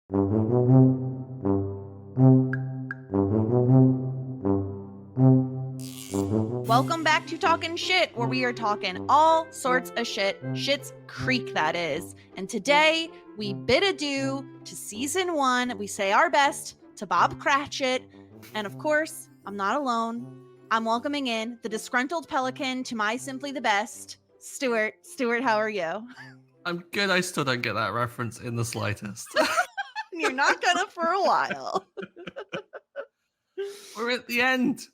Welcome back to Talking Shit, where we are talking all sorts of shit. Schitt's Creek, that is. And today, we bid adieu to season 1. We say our best to Bob Cratchit. And of course, I'm not alone. I'm welcoming in the disgruntled pelican to my Simply the Best, Stuart. Stuart, how are you? I'm good. I still don't get that reference in the slightest. You're not gonna for a while. We're at the end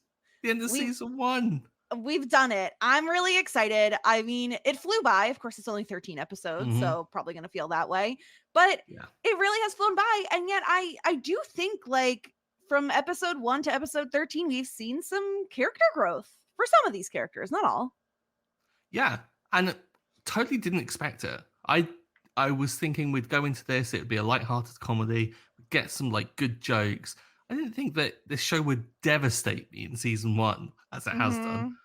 of season 1. We've done it. I'm really excited. I mean, it flew by. Of course, it's only 13 episodes, so probably going to feel that way. But it really has flown by. And yet I do think, like, from episode 1 to episode 13, we've seen some character growth for some of these characters, not all. Yeah, and totally didn't expect it. I was thinking we'd go into this, it would be a lighthearted comedy, get some, like, good jokes. I didn't think that this show would devastate me in season 1, as it has done.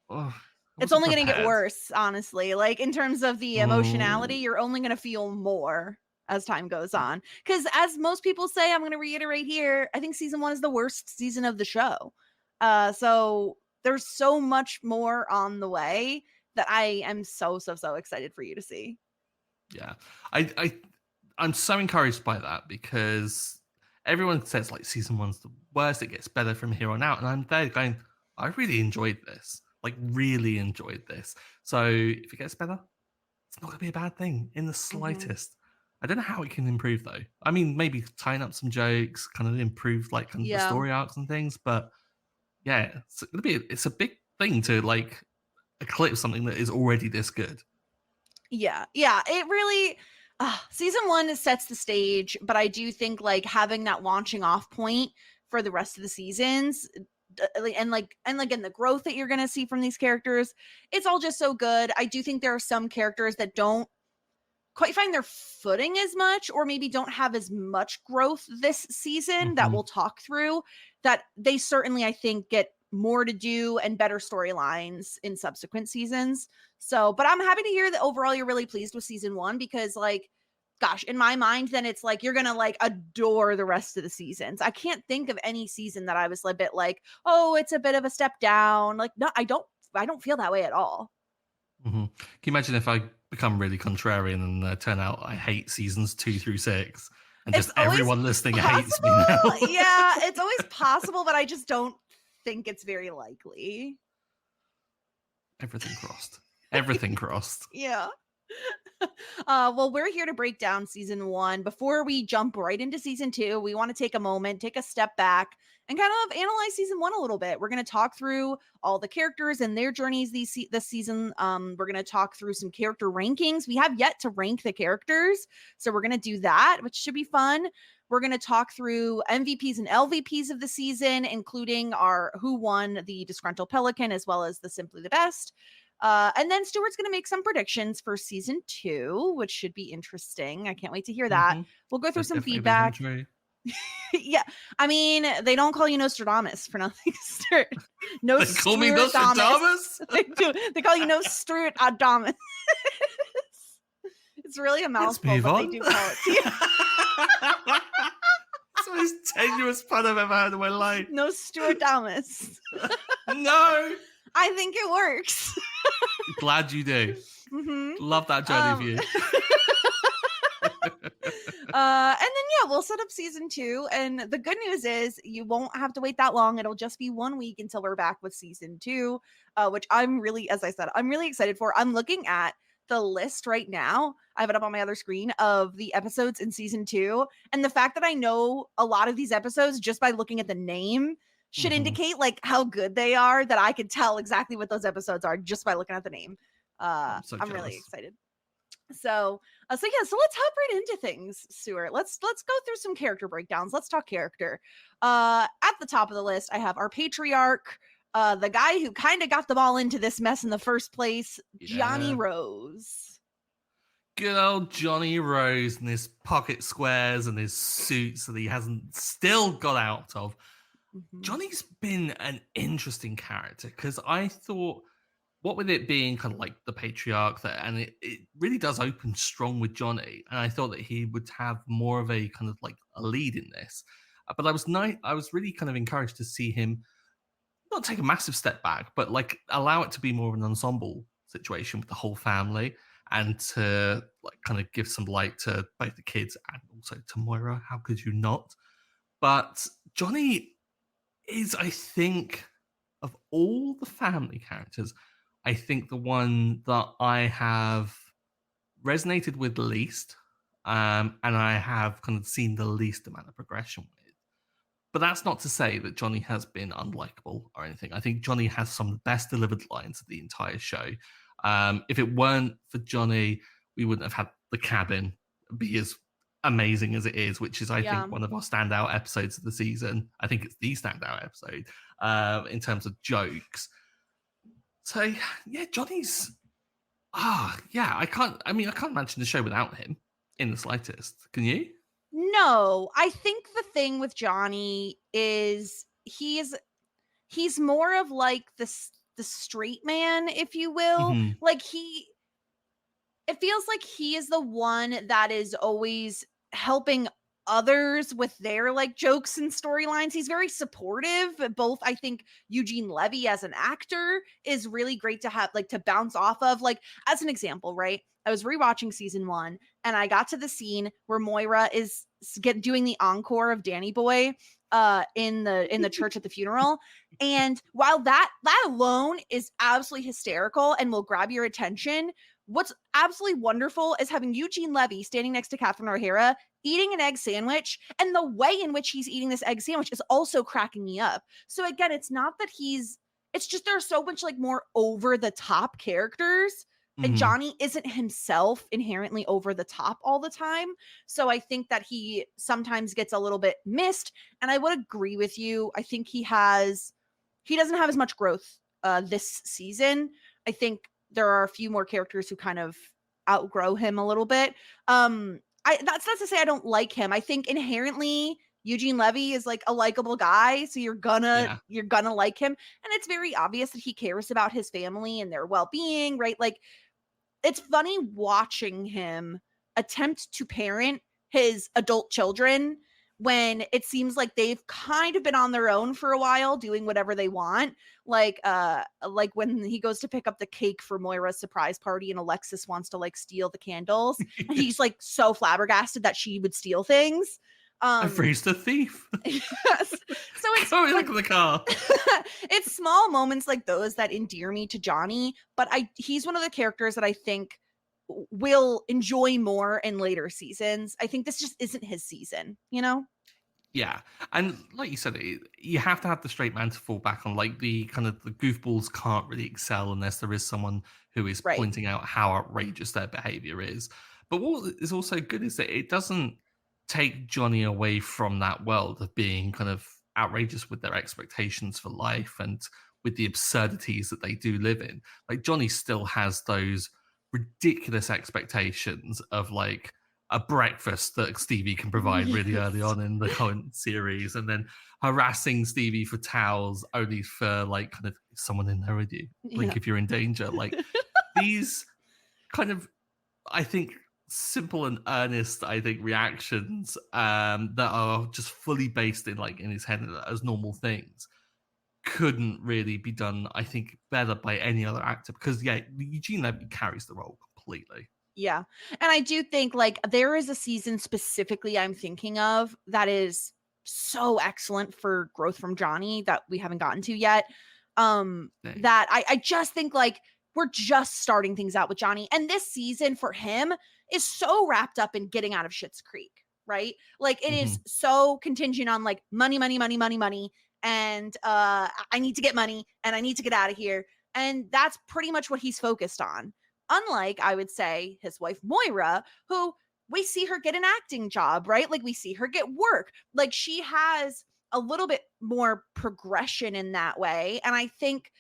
Oh, it's only going to get worse, honestly. Like, in terms of the emotionality, you're only going to feel more as time goes on. Because as most people say, I'm going to reiterate here, I think season 1 is the worst season of the show. So there's so much more on the way that I am so excited for you to see. Yeah. I'm so encouraged by that, because everyone says, like, season 1's the worst, it gets better from here on out. And I'm there going, I really enjoyed this. Like, really enjoyed this. So if it gets better, it's not going to be a bad thing in the slightest. I don't know how it can improve, though. I mean, maybe tying up some jokes, kind of improve, like, kind of the story arcs and things. But yeah, it's a big thing to, like, eclipse something that is already this good. Yeah, it really. Season 1 sets the stage, but I do think, like, having that launching off point for the rest of the seasons, and the growth that you're going to see from these characters, it's all just so good. I do think there are some characters that don't quite find their footing as much, or maybe don't have as much growth this season that we'll talk through, that they certainly, I think, get more to do and better storylines in subsequent seasons. So, but I'm happy to hear that overall you're really pleased with season 1, because, like, gosh, in my mind, then it's like you're gonna, like, adore the rest of the seasons. I can't think of any season that I was a bit like, oh, it's a bit of a step down. Like, no, I don't feel that way at all. Can you imagine if I become really contrarian and turn out I hate seasons 2 through 6, and just everyone listening hates me now? Yeah, it's always possible, but I just don't think it's very likely. Everything crossed. Everything crossed. Yeah. Well, we're here to break down season 1. Before we jump right into season 2, we want to take a moment, take a step back, and kind of analyze season 1 a little bit. We're going to talk through all the characters and their journeys this season. We're going to talk through some character rankings. We have yet to rank the characters, so we're going to do that, which should be fun. We're going to talk through MVPs and LVPs of the season, including our who won the Disgruntled Pelican, as well as the Simply the Best. And then Stuart's going to make some predictions for season 2, which should be interesting. I can't wait to hear that. We'll go through some feedback. Yeah, I mean, they don't call you Nostradamus for nothing, Stuart. They call me Nostradamus? They do. They call you Nostradamus. It's really a mouthful, but they do call it. It's the most tenuous pun I've ever heard in my life. Nostradamus. No. I think it works. Glad you do. Love that journey for you. And then, we'll set up season 2. And the good news is you won't have to wait that long. It'll just be 1 week until we're back with season 2, which I'm really excited for. I'm looking at the list right now. I have it up on my other screen of the episodes in season 2. And the fact that I know a lot of these episodes just by looking at the name should indicate, like, how good they are, that I could tell exactly what those episodes are just by looking at the name. I'm really excited. So let's hop right into things, Stuart. Let's go through some character breakdowns. Let's talk character. At the top of the list, I have our patriarch, the guy who kind of got them all into this mess in the first place, Johnny Rose. Good old Johnny Rose and his pocket squares and his suits that he hasn't still got out of. Johnny's been an interesting character, because I thought what with it being kind of like the patriarch there, and it really does open strong with Johnny, and I thought that he would have more of a kind of like a lead in this. But I was really kind of encouraged to see him not take a massive step back, but like allow it to be more of an ensemble situation with the whole family, and to like kind of give some light to both the kids and also to Moira. How could you not? But Johnny is, I think, of all the family characters, I think the one that I have resonated with the least, and I have kind of seen the least amount of progression with. But that's not to say that Johnny has been unlikable or anything. I think Johnny has some of the best delivered lines of the entire show. If it weren't for Johnny, we wouldn't have had the cabin be as amazing as it is, which is, I Yeah. think, one of our standout episodes of the season. I think it's the standout episode in terms of jokes. So yeah, Johnny's yeah. I can't imagine the show without him in the slightest. Can you? No, I think the thing with Johnny is he's more of like the straight man, if you will. Hmm. Like it feels like he is the one that is always helping others with their like jokes and storylines. He's very supportive. Both, I think Eugene Levy as an actor is really great to have like to bounce off of. Like, as an example, right? I was rewatching season 1 and I got to the scene where Moira is doing the encore of Danny Boy in the church at the funeral. And while that alone is absolutely hysterical and will grab your attention, what's absolutely wonderful is having Eugene Levy standing next to Catherine O'Hara eating an egg sandwich, and the way in which he's eating this egg sandwich is also cracking me up. So again, it's not that it's just there's so much like more over the top characters, and Hmm. Johnny isn't himself inherently over the top all the time. So I think that he sometimes gets a little bit missed, and I would agree with you. I think he doesn't have as much growth this season. I think there are a few more characters who kind of outgrow him a little bit. That's not to say I don't like him. I think inherently Eugene Levy is like a likable guy, so Yeah. you're gonna like him, and it's very obvious that he cares about his family and their well-being, right? Like it's funny watching him attempt to parent his adult children when it seems like they've kind of been on their own for a while doing whatever they want, like when he goes to pick up the cake for Moira's surprise party and Alexis wants to like steal the candles and he's like so flabbergasted that she would steal things. I've um raised a thief. yes. So it's Go like look at the car. it's small moments like those that endear me to Johnny, but he's one of the characters that I think will enjoy more in later seasons. I think this just isn't his season, you know? Yeah, and like you said, you have to have the straight man to fall back on. Like the kind of the goofballs can't really excel unless there is someone who is Right. pointing out how outrageous their behavior is. But what is also good is that it doesn't take Johnny away from that world of being kind of outrageous with their expectations for life and with the absurdities that they do live in. Like Johnny still has those ridiculous expectations of like a breakfast that Stevie can provide really early Yes. on in the current series, and then harassing Stevie for towels only for like kind of someone in there with you. Yeah. Blink if you're in danger. Like these kind of, I think, simple and earnest, I think, reactions that are just fully based in like in his head as normal things couldn't really be done, I think, better by any other actor because yeah, Eugene Levy carries the role completely. Yeah. And I do think like there is a season specifically I'm thinking of that is so excellent for growth from Johnny that we haven't gotten to yet. Thing. That I just think like we're just starting things out with Johnny. And this season for him is so wrapped up in getting out of Schitt's Creek, right? Like it is Mhm. so contingent on like money, money, money, money, money. And I need to get money and I need to get out of here. And that's pretty much what he's focused on. Unlike, I would say, his wife Moira, who we see her get an acting job, right? Like we see her get work. Like she has a little bit more progression in that way. And I think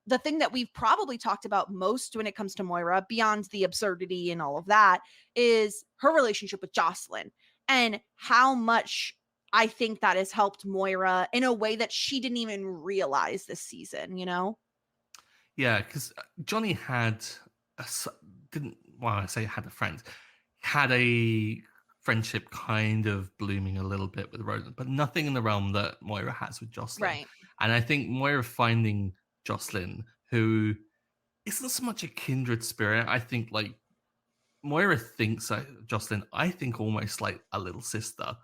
the thing that we've probably talked about most when it comes to Moira, beyond the absurdity and all of that, is her relationship with Jocelyn and how much I think that has helped Moira in a way that she didn't even realize this season, you know? Yeah, because Johnny had a s- didn't well, I say had a friend, had a friendship kind of blooming a little bit with Roland, but nothing in the realm that Moira has with Jocelyn. Right. And I think Moira finding Jocelyn, who isn't so much a kindred spirit, I think like Moira thinks Jocelyn, I think almost like a little sister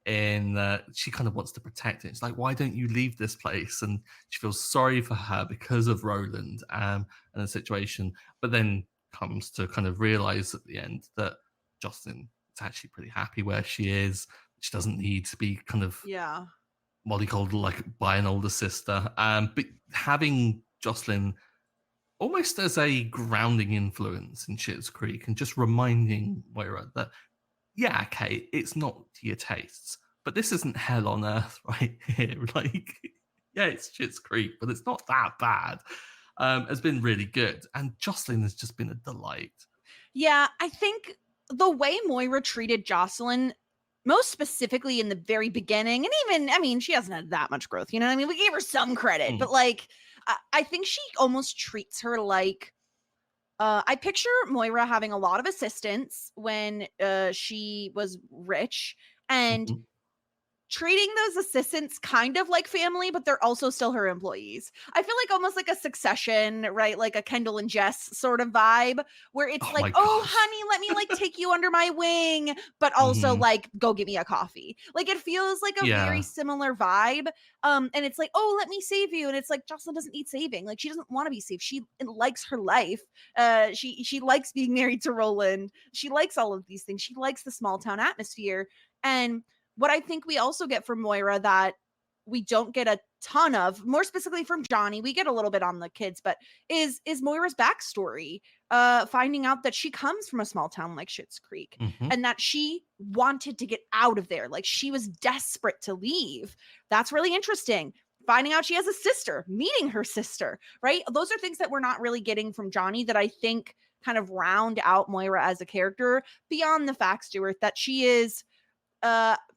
in that she kind of wants to protect it. It's like, why don't you leave this place? And she feels sorry for her because of Roland and the situation, but then comes to kind of realize at the end that Jocelyn is actually pretty happy where she is. She doesn't need to be kind of Yeah. mollycoddled like by an older sister. But having Jocelyn almost as a grounding influence in Schitt's Creek and just reminding Moira that yeah, okay, it's not to your tastes, but this isn't hell on earth right here. Like, yeah, it's Schitt's Creek, but it's not that bad. Has been really good, and Jocelyn has just been a delight. Yeah, I think the way Moira treated Jocelyn, most specifically in the very beginning, and even, I mean, she hasn't had that much growth, you know what I mean? We gave her some credit, Mm, but like, I think she almost treats her like, I picture Moira having a lot of assistants when she was rich, and mhm. treating those assistants kind of like family, but they're also still her employees. I feel like almost like a Succession, right? Like a Kendall and Jess sort of vibe where it's Oh like, my "Oh, gosh. honey, let me like take you under my wing," but also Mhm. like, "Go get me a coffee." Like it feels like a very Yeah, similar vibe. And it's like, "Oh, let me save you." And it's like Jocelyn doesn't need saving. Like she doesn't want to be saved. She likes her life. She likes being married to Roland. She likes all of these things. She likes the small town atmosphere. And what I think we also get from Moira that we don't get a ton of, more specifically from Johnny, we get a little bit on the kids, but is Moira's backstory. Finding out that she comes from a small town like Schitt's Creek mhm. and that she wanted to get out of there. Like she was desperate to leave. That's really interesting. Finding out she has a sister, meeting her sister, right? Those are things that we're not really getting from Johnny that I think kind of round out Moira as a character beyond the fact, Stuart, that she is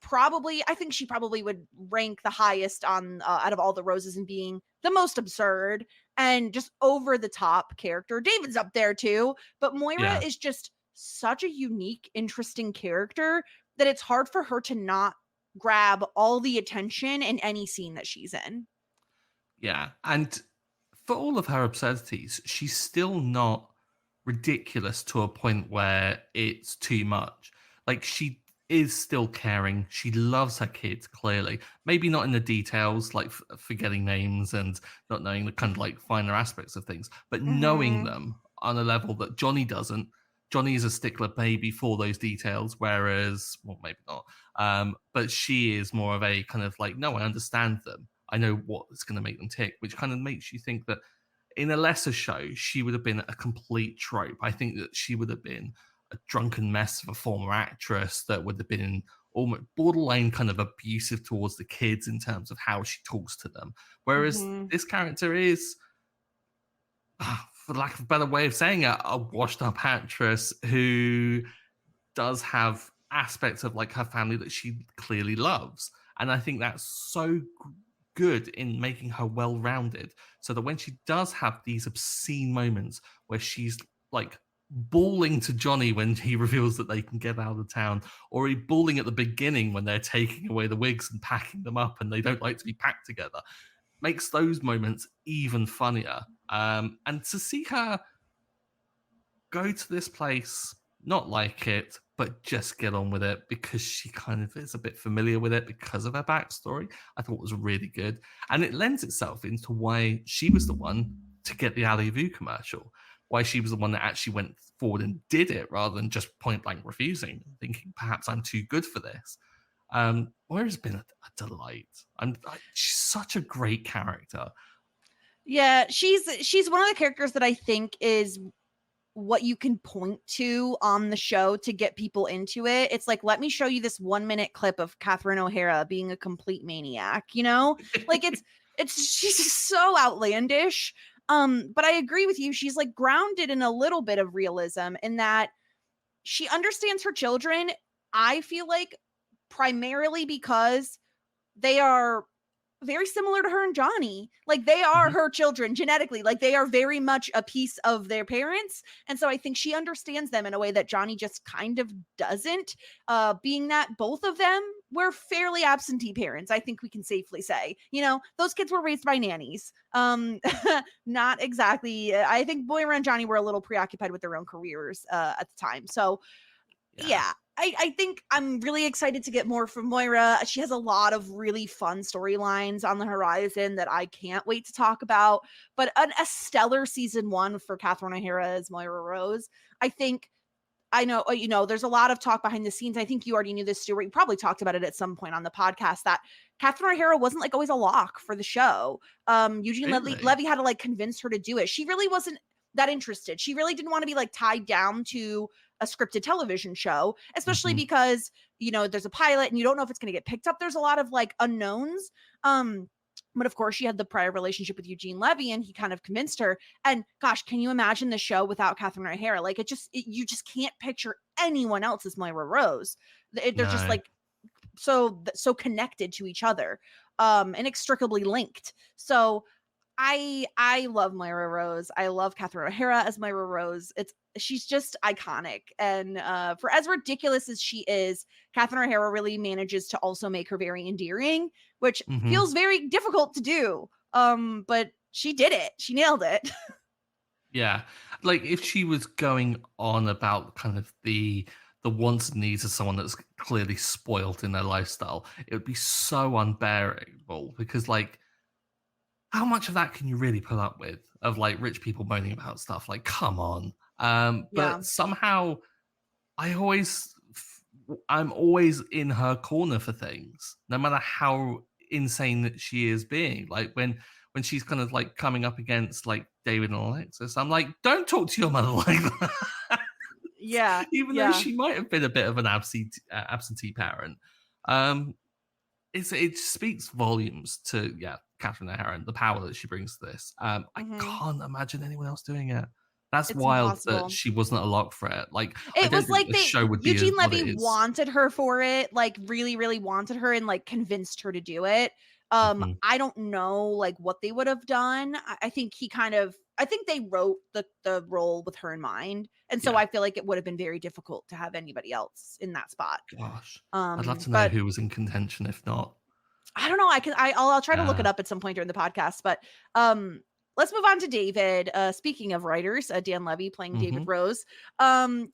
probably, I think she probably would rank the highest on out of all the roses and being the most absurd and just over the top character. David's up there too, but Moira Yeah, is just such a unique, interesting character that it's hard for her to not grab all the attention in any scene that she's in. yeah. And for all of her absurdities, she's still not ridiculous to a point where it's too much. Like she is still caring. She loves her kids clearly. Maybe not in the details, like forgetting names and not knowing the kind of like finer aspects of things, but knowing Mhm. them on a level that Johnny doesn't. Johnny is a stickler maybe for those details, whereas, well, maybe not. But she is more of a kind of like, no, I understand them. I know what's going to make them tick, which kind of makes you think that in a lesser show, she would have been a complete trope. I think that she would have been a drunken mess of a former actress that would have been almost borderline kind of abusive towards the kids in terms of how she talks to them. Whereas Mhm. this character is, for lack of a better way of saying it, a washed up actress who does have aspects of like her family that she clearly loves. And I think that's so good in making her well rounded. So that when she does have these obscene moments where she's like bawling to Johnny when he reveals that they can get out of town, or he bawling at the beginning when they're taking away the wigs and packing them up and they don't like to be packed together, makes those moments even funnier. And to see her go to this place, not like it, but just get on with it because she kind of is a bit familiar with it because of her backstory. I thought was really good. And it lends itself into why she was the one to get the Ali Vu commercial, why she was the one that actually went forward and did it rather than just point blank refusing, thinking perhaps I'm too good for this. Moira's been a delight. She's such a great character. Yeah, she's one of the characters that I think is what you can point to on the show to get people into it. It's like, let me show you this 1 minute clip of Catherine O'Hara being a complete maniac, you know? Like it's she's just so outlandish. But I agree with you. She's like grounded in a little bit of realism in that she understands her children. I feel like primarily because they are very similar to her and Johnny. Like they are Mhm. her children genetically. Like they are very much a piece of their parents. And so I think she understands them in a way that Johnny just kind of doesn't. Being that both of them were fairly absentee parents, I think we can safely say. You know, those kids were raised by nannies. Not exactly. I think Moira and Johnny were a little preoccupied with their own careers at the time. So Yeah. yeah, I think I'm really excited to get more from Moira. She has a lot of really fun storylines on the horizon that I can't wait to talk about. But a stellar season one for Catherine O'Hara as Moira Rose. I think I know, you know, there's a lot of talk behind the scenes. I think you already knew this, Stuart. You probably talked about it at some point on the podcast that Catherine O'Hara wasn't like always a lock for the show. Eugene Really? Levy had to like convince her to do it. She really wasn't that interested. She really didn't want to be like tied down to a scripted television show, especially Mhm. because, you know, there's a pilot and you don't know if it's going to get picked up. There's a lot of like unknowns. Um, but of course, she had the prior relationship with Eugene Levy and he kind of convinced her. And gosh, can you imagine the show without Catherine O'Hara? Like you just can't picture anyone else as Moira Rose. They're just No. like so connected to each other, inextricably linked. So I love Moira Rose. I love Catherine O'Hara as Moira Rose. She's just iconic. And for as ridiculous as she is, Catherine O'Hara really manages to also make her very endearing, which Mhm. feels very difficult to do. But she did it. She nailed it. Yeah. Like, if she was going on about kind of the wants and needs of someone that's clearly spoiled in their lifestyle, it would be so unbearable because, like, how much of that can you really put up with? Of, like, rich people moaning about stuff? Like, come on. Yeah. But somehow I always I'm always in her corner for things, no matter how insane that she is being. Like when she's kind of like coming up against like David and Alexis, I'm like, don't talk to your mother like that. Yeah. Even though Yeah. she might have been a bit of an absentee parent, um, it speaks volumes to Catherine O'Hara and the power that she brings to this. I Mhm. can't imagine anyone else doing it. That's It's wild that impossible. she wasn't a lock for it. Like, I It don't was think like the show would be Eugene what Levy it is. wanted her for it, like, really, really wanted her and, like, convinced her to do it. Mhm. I don't know, like, what they would have done. I think he kind of I think they wrote the role with her in mind, and so Yeah. I feel like it would have been very difficult to have anybody else in that spot. Gosh, I'd love to know But who was in contention if not. I don't know, I'll try to look it Yeah. up at some point during the podcast, but, let's move on to David. Speaking of writers, Dan Levy playing David Mhm. Rose. Um,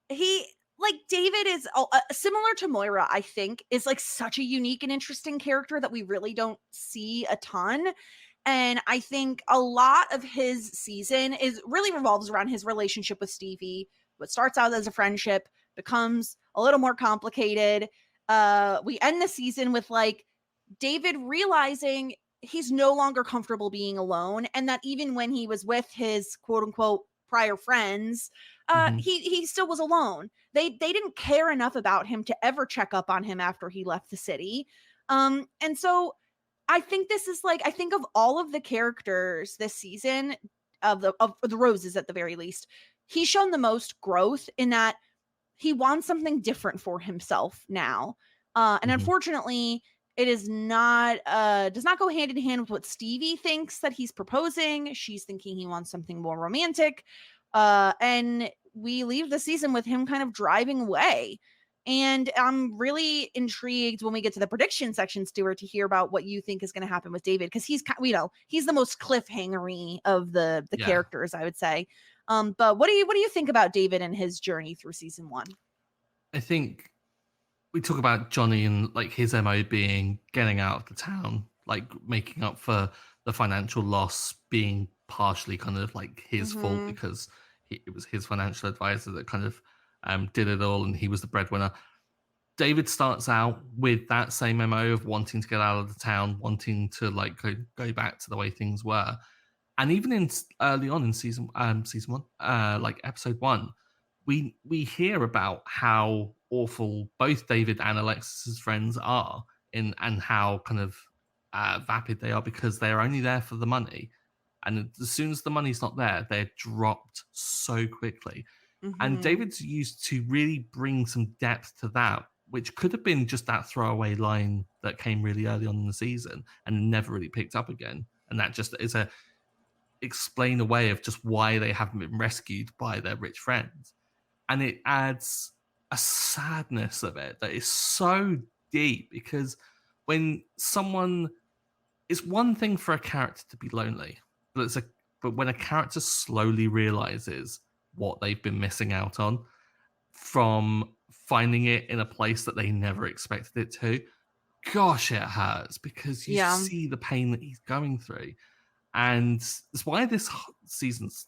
he like David is similar to Moira, I think, is like such a unique and interesting character that we really don't see a ton. And I think a lot of his season is really revolves around his relationship with Stevie. What starts out as a friendship becomes a little more complicated. We end the season with like David realizing he's no longer comfortable being alone and that even when he was with his quote unquote prior friends, Mhm. he still was alone. They didn't care enough about him to ever check up on him after he left the city. And so I think this is like I think of all of the characters this season of the roses at the very least, he's shown the most growth in that he wants something different for himself now. And Mhm. unfortunately, it is not does not go hand in hand with what Stevie thinks that he's proposing. She's thinking he wants something more romantic. And we leave the season with him kind of driving away. And I'm really intrigued when we get to the prediction section, Stuart, to hear about what you think is going to happen with David because you know he's the most cliffhangery of the Yeah. characters, I would say. But what do you think about David and his journey through season one? I think we talk about Johnny and like his MO being getting out of the town, like making up for the financial loss being partially kind of like his fault Mm-hmm. because it was his financial advisor that kind of did it all and he was the breadwinner. David starts out with that same MO of wanting to get out of the town, wanting to like go back to the way things were. And even in early on in season one, like episode one, we hear about how awful both David and Alexis's friends are in and how kind of vapid they are because they're only there for the money. And as soon as the money's not there, they're dropped so quickly. And Mm-hmm. David's used to really bring some depth to that which could have been just that throwaway line that came really early on in the season and never really picked up again. And that just is a explain away of just why they haven't been rescued by their rich friends. And it adds a sadness of it that is so deep because when someone it's one thing for a character to be lonely, but when a character slowly realizes what they've been missing out on from finding it in a place that they never expected it to, gosh, it hurts because you Yeah. see the pain that he's going through. And that's why this season's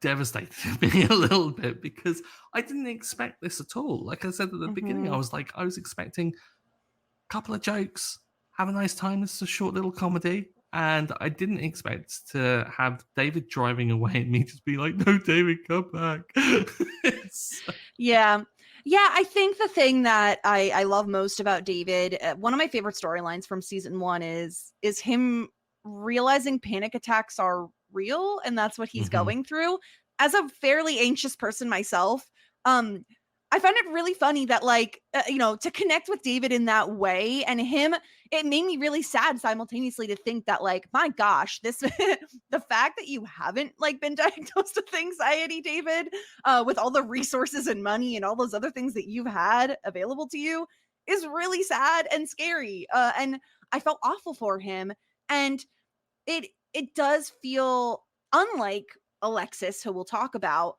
devastated me a little bit because I didn't expect this at all. Like I said at the beginning, Hmm. I was expecting a couple of jokes, have a nice time. It's a short little comedy. And I didn't expect to have David driving away and me just be like, no, David, come back. It's- Yeah. Yeah, I think the thing that I love most about David, one of my favorite storylines from season 1 is him realizing panic attacks are real and that's what he's Mhm. going through. As a fairly anxious person myself, um I find it really funny that like to connect with David in that way and him, it made me really sad simultaneously to think that like my gosh, this the fact that you haven't like been diagnosed with anxiety, David, with all the resources and money and all those other things that you've had available to you is really sad and scary. And I felt awful for him. And it does feel unlike Alexis, who we'll talk about.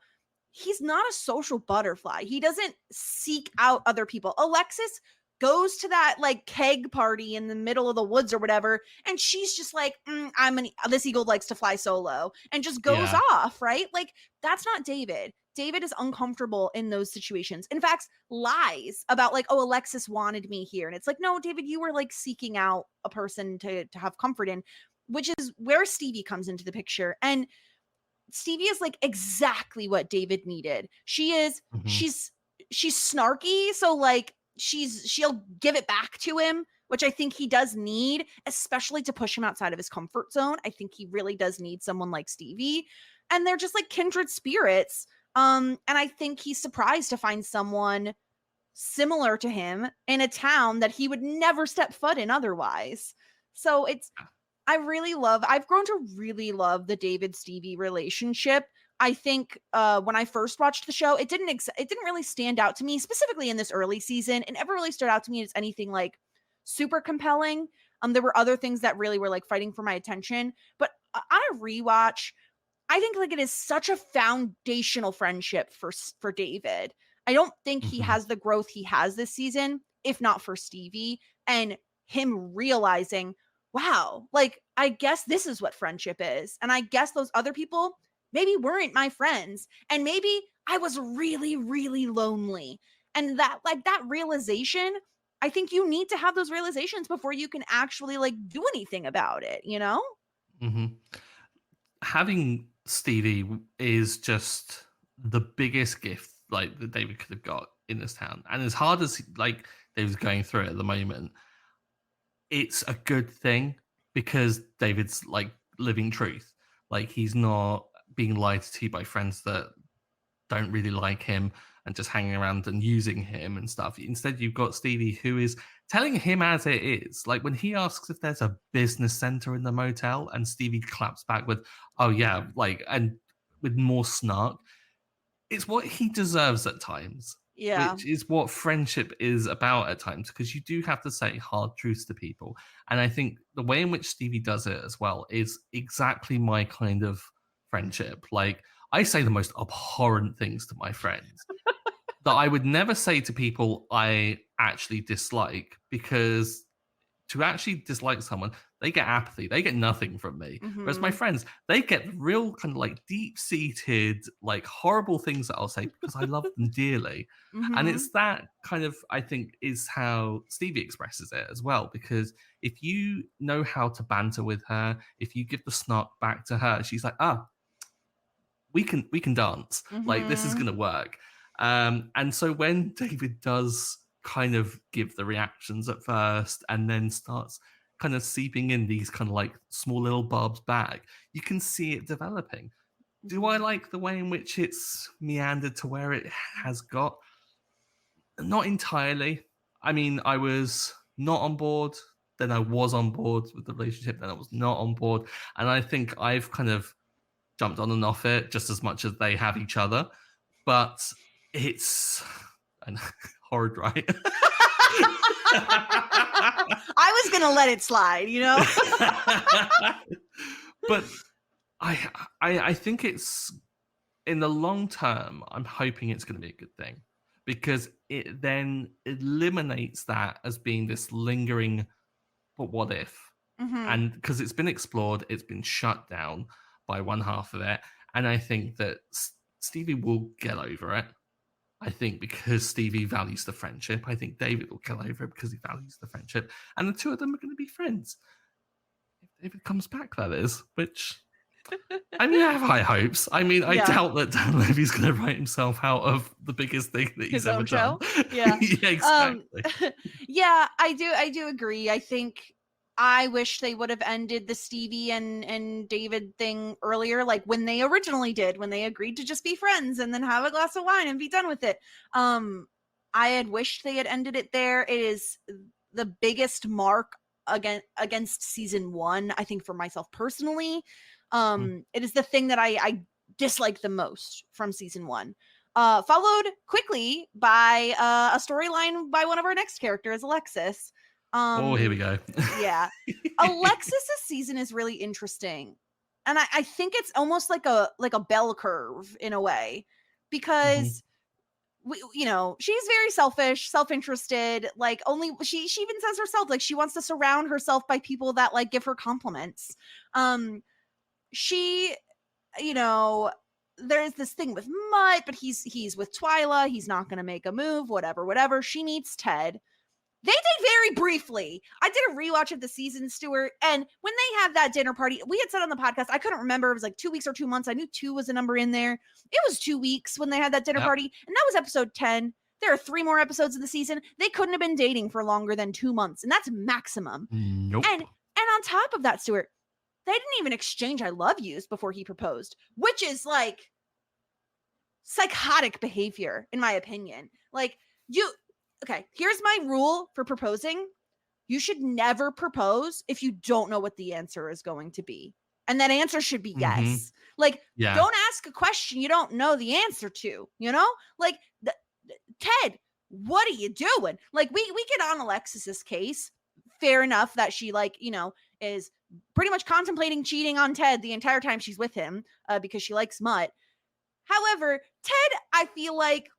He's not a social butterfly. He doesn't seek out other people. Alexis goes to that like keg party in the middle of the woods or whatever, and she's just like, this eagle likes to fly solo, and just goes Yeah. off, right? Like that's not David. David is uncomfortable in those situations. In fact, lies about like, oh, Alexis wanted me here, and it's like, no, David, you were like seeking out a person to have comfort in, which is where Stevie comes into the picture. And Stevie is like exactly what David needed. Mhm. She's snarky, so like she'll give it back to him, which I think he does need, especially to push him outside of his comfort zone. I think he really does need someone like Stevie. And they're just like kindred spirits. And I think he's surprised to find someone similar to him in a town that he would never step foot in otherwise. So I've grown to really love the David Stevie relationship. I think when I first watched the show, it didn't really stand out to me, specifically in this early season. It never really stood out to me as anything like super compelling. There were other things that really were like fighting for my attention. But on a rewatch, I think like it is such a foundational friendship for David. I don't think he Mhm. has the growth he has this season if not for Stevie and him realizing, wow, like I guess this is what friendship is. And I guess those other people maybe weren't my friends and maybe I was really really lonely. And that realization, I think you need to have those realizations before you can actually like do anything about it, you know? Mhm. Having Stevie is just the biggest gift like that David could have got in this town. And as hard as like David's going through it at the moment, it's a good thing because David's like living truth. Like he's not being lied to by friends that don't really like him and just hanging around and using him and stuff. Instead, you've got Stevie who is telling him as it is. Like when he asks if there's a business center in the motel, and Stevie claps back with, "Oh yeah," like and with more snark. It's what he deserves at times, Yeah. which is what friendship is about at times, because you do have to say hard truths to people. And I think the way in which Stevie does it as well is exactly my kind of friendship. Like, I say the most abhorrent things to my friends that I would never say to people I actually dislike, because to actually dislike someone, they get apathy. They get nothing from me. Whereas my Mhm. friends, they get real kind of like deep seated, like horrible things that I'll say because I love them dearly. And Mhm. it's that kind of, I think, is how Stevie expresses it as well. Because if you know how to banter with her, if you give the snark back to her, she's like, ah, we can dance. Like this is Mhm. gonna work. And so when David does kind of give the reactions at first and then starts kind of seeping in these kind of like small little barbs back, you can see it developing. Do I Mhm. like the way in which it's meandered to where it has got? Not entirely. I mean, I was not on board, then I was on board with the relationship, then I was not on board. And I think I've kind of jumped on and off it just as much as they have each other. But it's and horrid, right? I was gonna let it slide, you know. But I think it's in the long term, I'm hoping it's going to be a good thing because it then eliminates that as being this lingering, but what if? Hmm. And because it's been explored, it's been shut down by one half of it. And I think that Stevie will get over it. I think because Stevie values the friendship. I think David will get over it because he values the friendship. And the two of them are going to be friends. If David comes back, that is, which I mean, I have high hopes. I mean, I Yeah. doubt that Dan Levy's going to write himself out of the biggest thing that he's His ever own done. show. Yeah. Yeah, Um exactly. yeah, I do agree. I think I wish they would have ended the Stevie and David thing earlier, like when they originally did, when they agreed to just be friends and then have a glass of wine and be done with it. I had wished they had ended it there. It is the biggest mark against season 1, I think, for myself personally. Mm. It is the thing that I dislike the most from season 1. Followed quickly by a storyline by one of our next characters, Alexis. Oh, here we go. Yeah. Alexis's season is really interesting. And I think it's almost like a bell curve in a way. Mhm. Because she's very selfish, self-interested, like only she even says herself, like she wants to surround herself by people that like give her compliments. She you know, there's this thing with Mutt, but he's with Twyla. He's not going to make a move. Whatever. She meets Ted. They date very briefly. I did a rewatch of the season, Stuart, and when they have that dinner party, we had said on the podcast, I couldn't remember. It was like 2 weeks or 2 months. I knew 2 was a number in there. It was 2 weeks when they had that dinner Yep. party, and that was episode 10. There are 3 more episodes of the season. They couldn't have been dating for longer than 2 months, and that's maximum. Nope. And on top of that, Stuart, they didn't even exchange I love yous before he proposed, which is like psychotic behavior, in my opinion. Like, okay, here's my rule for proposing. You should never propose if you don't know what the answer is going to be. And that answer should be Mhm. yes. Like, Yeah. don't ask a question you don't know the answer to, you know? Like, Ted, what are you doing? Like, we get on Alexis's case. Fair enough that she, like, is pretty much contemplating cheating on Ted the entire time she's with him because she likes Mutt. However, Ted, I feel like,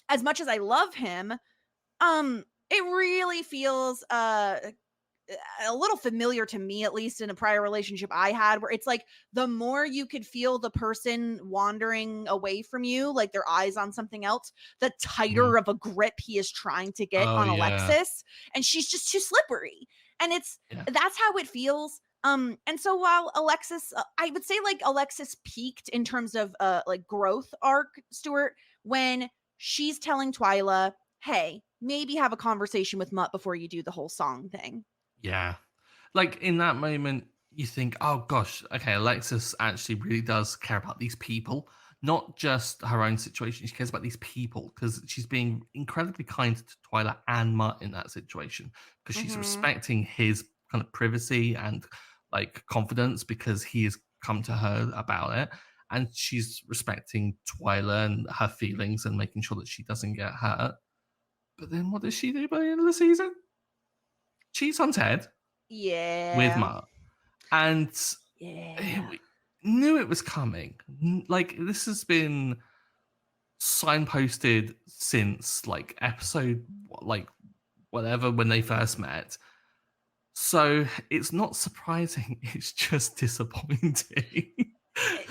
as much as I love him, it really feels a little familiar to me, at least in a prior relationship I had, where it's like the more you could feel the person wandering away from you, like their eyes on something else, the Mhm. tighter of a grip he is trying to get Oh, on yeah. Alexis. And she's just too slippery. And Yeah. that's how it feels. And so while Alexis, I would say like Alexis peaked in terms of like growth arc, Stuart, when she's telling Twyla, hey, maybe have a conversation with Mutt before you do the whole song thing. Yeah. Like, in that moment, you think, "Oh gosh, okay, Alexis actually really does care about these people, not just her own situation. She cares about these people because she's being incredibly kind to Twyla and Mutt in that situation because she's Mm-hmm. respecting his kind of privacy and, like, confidence because he has come to her about it, and she's respecting Twyla and her feelings and making sure that she doesn't get hurt. But then what does she do by the end of the season? Cheats on Ted with Yeah. Mutt. And Yeah. we knew it was coming. Like, this has been signposted since like episode like whatever when they first met. So it's not surprising. It's just disappointing.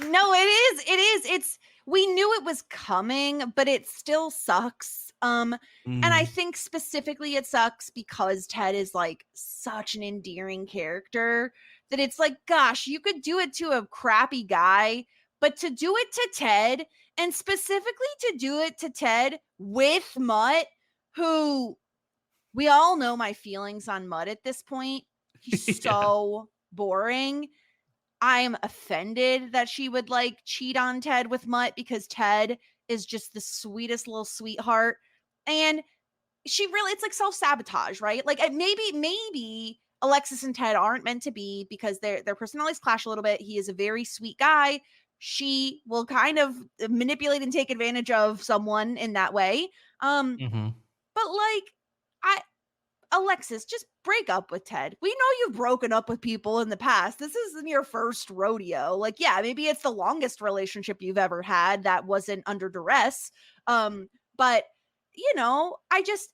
No, it is. It is. We knew it was coming, but it still sucks. And I Mm, think specifically it sucks because Ted is like such an endearing character that it's like, gosh, you could do it to a crappy guy, but to do it to Ted, and specifically to do it to Ted with Mutt, who we all know my feelings on Mutt at this point. He's yeah, so boring. I'm offended that she would like cheat on Ted with Mutt because Ted is just the sweetest little sweetheart. And she really it's like self-sabotage, right? Like maybe Alexis and Ted aren't meant to be because their personalities clash a little bit. He is a very sweet guy. She will kind of manipulate and take advantage of someone in that way. Um, Mhm. but like I Alexis, just break up with Ted. We know you've broken up with people in the past. This isn't your first rodeo. Like, yeah, maybe it's the longest relationship you've ever had that wasn't under duress. But I just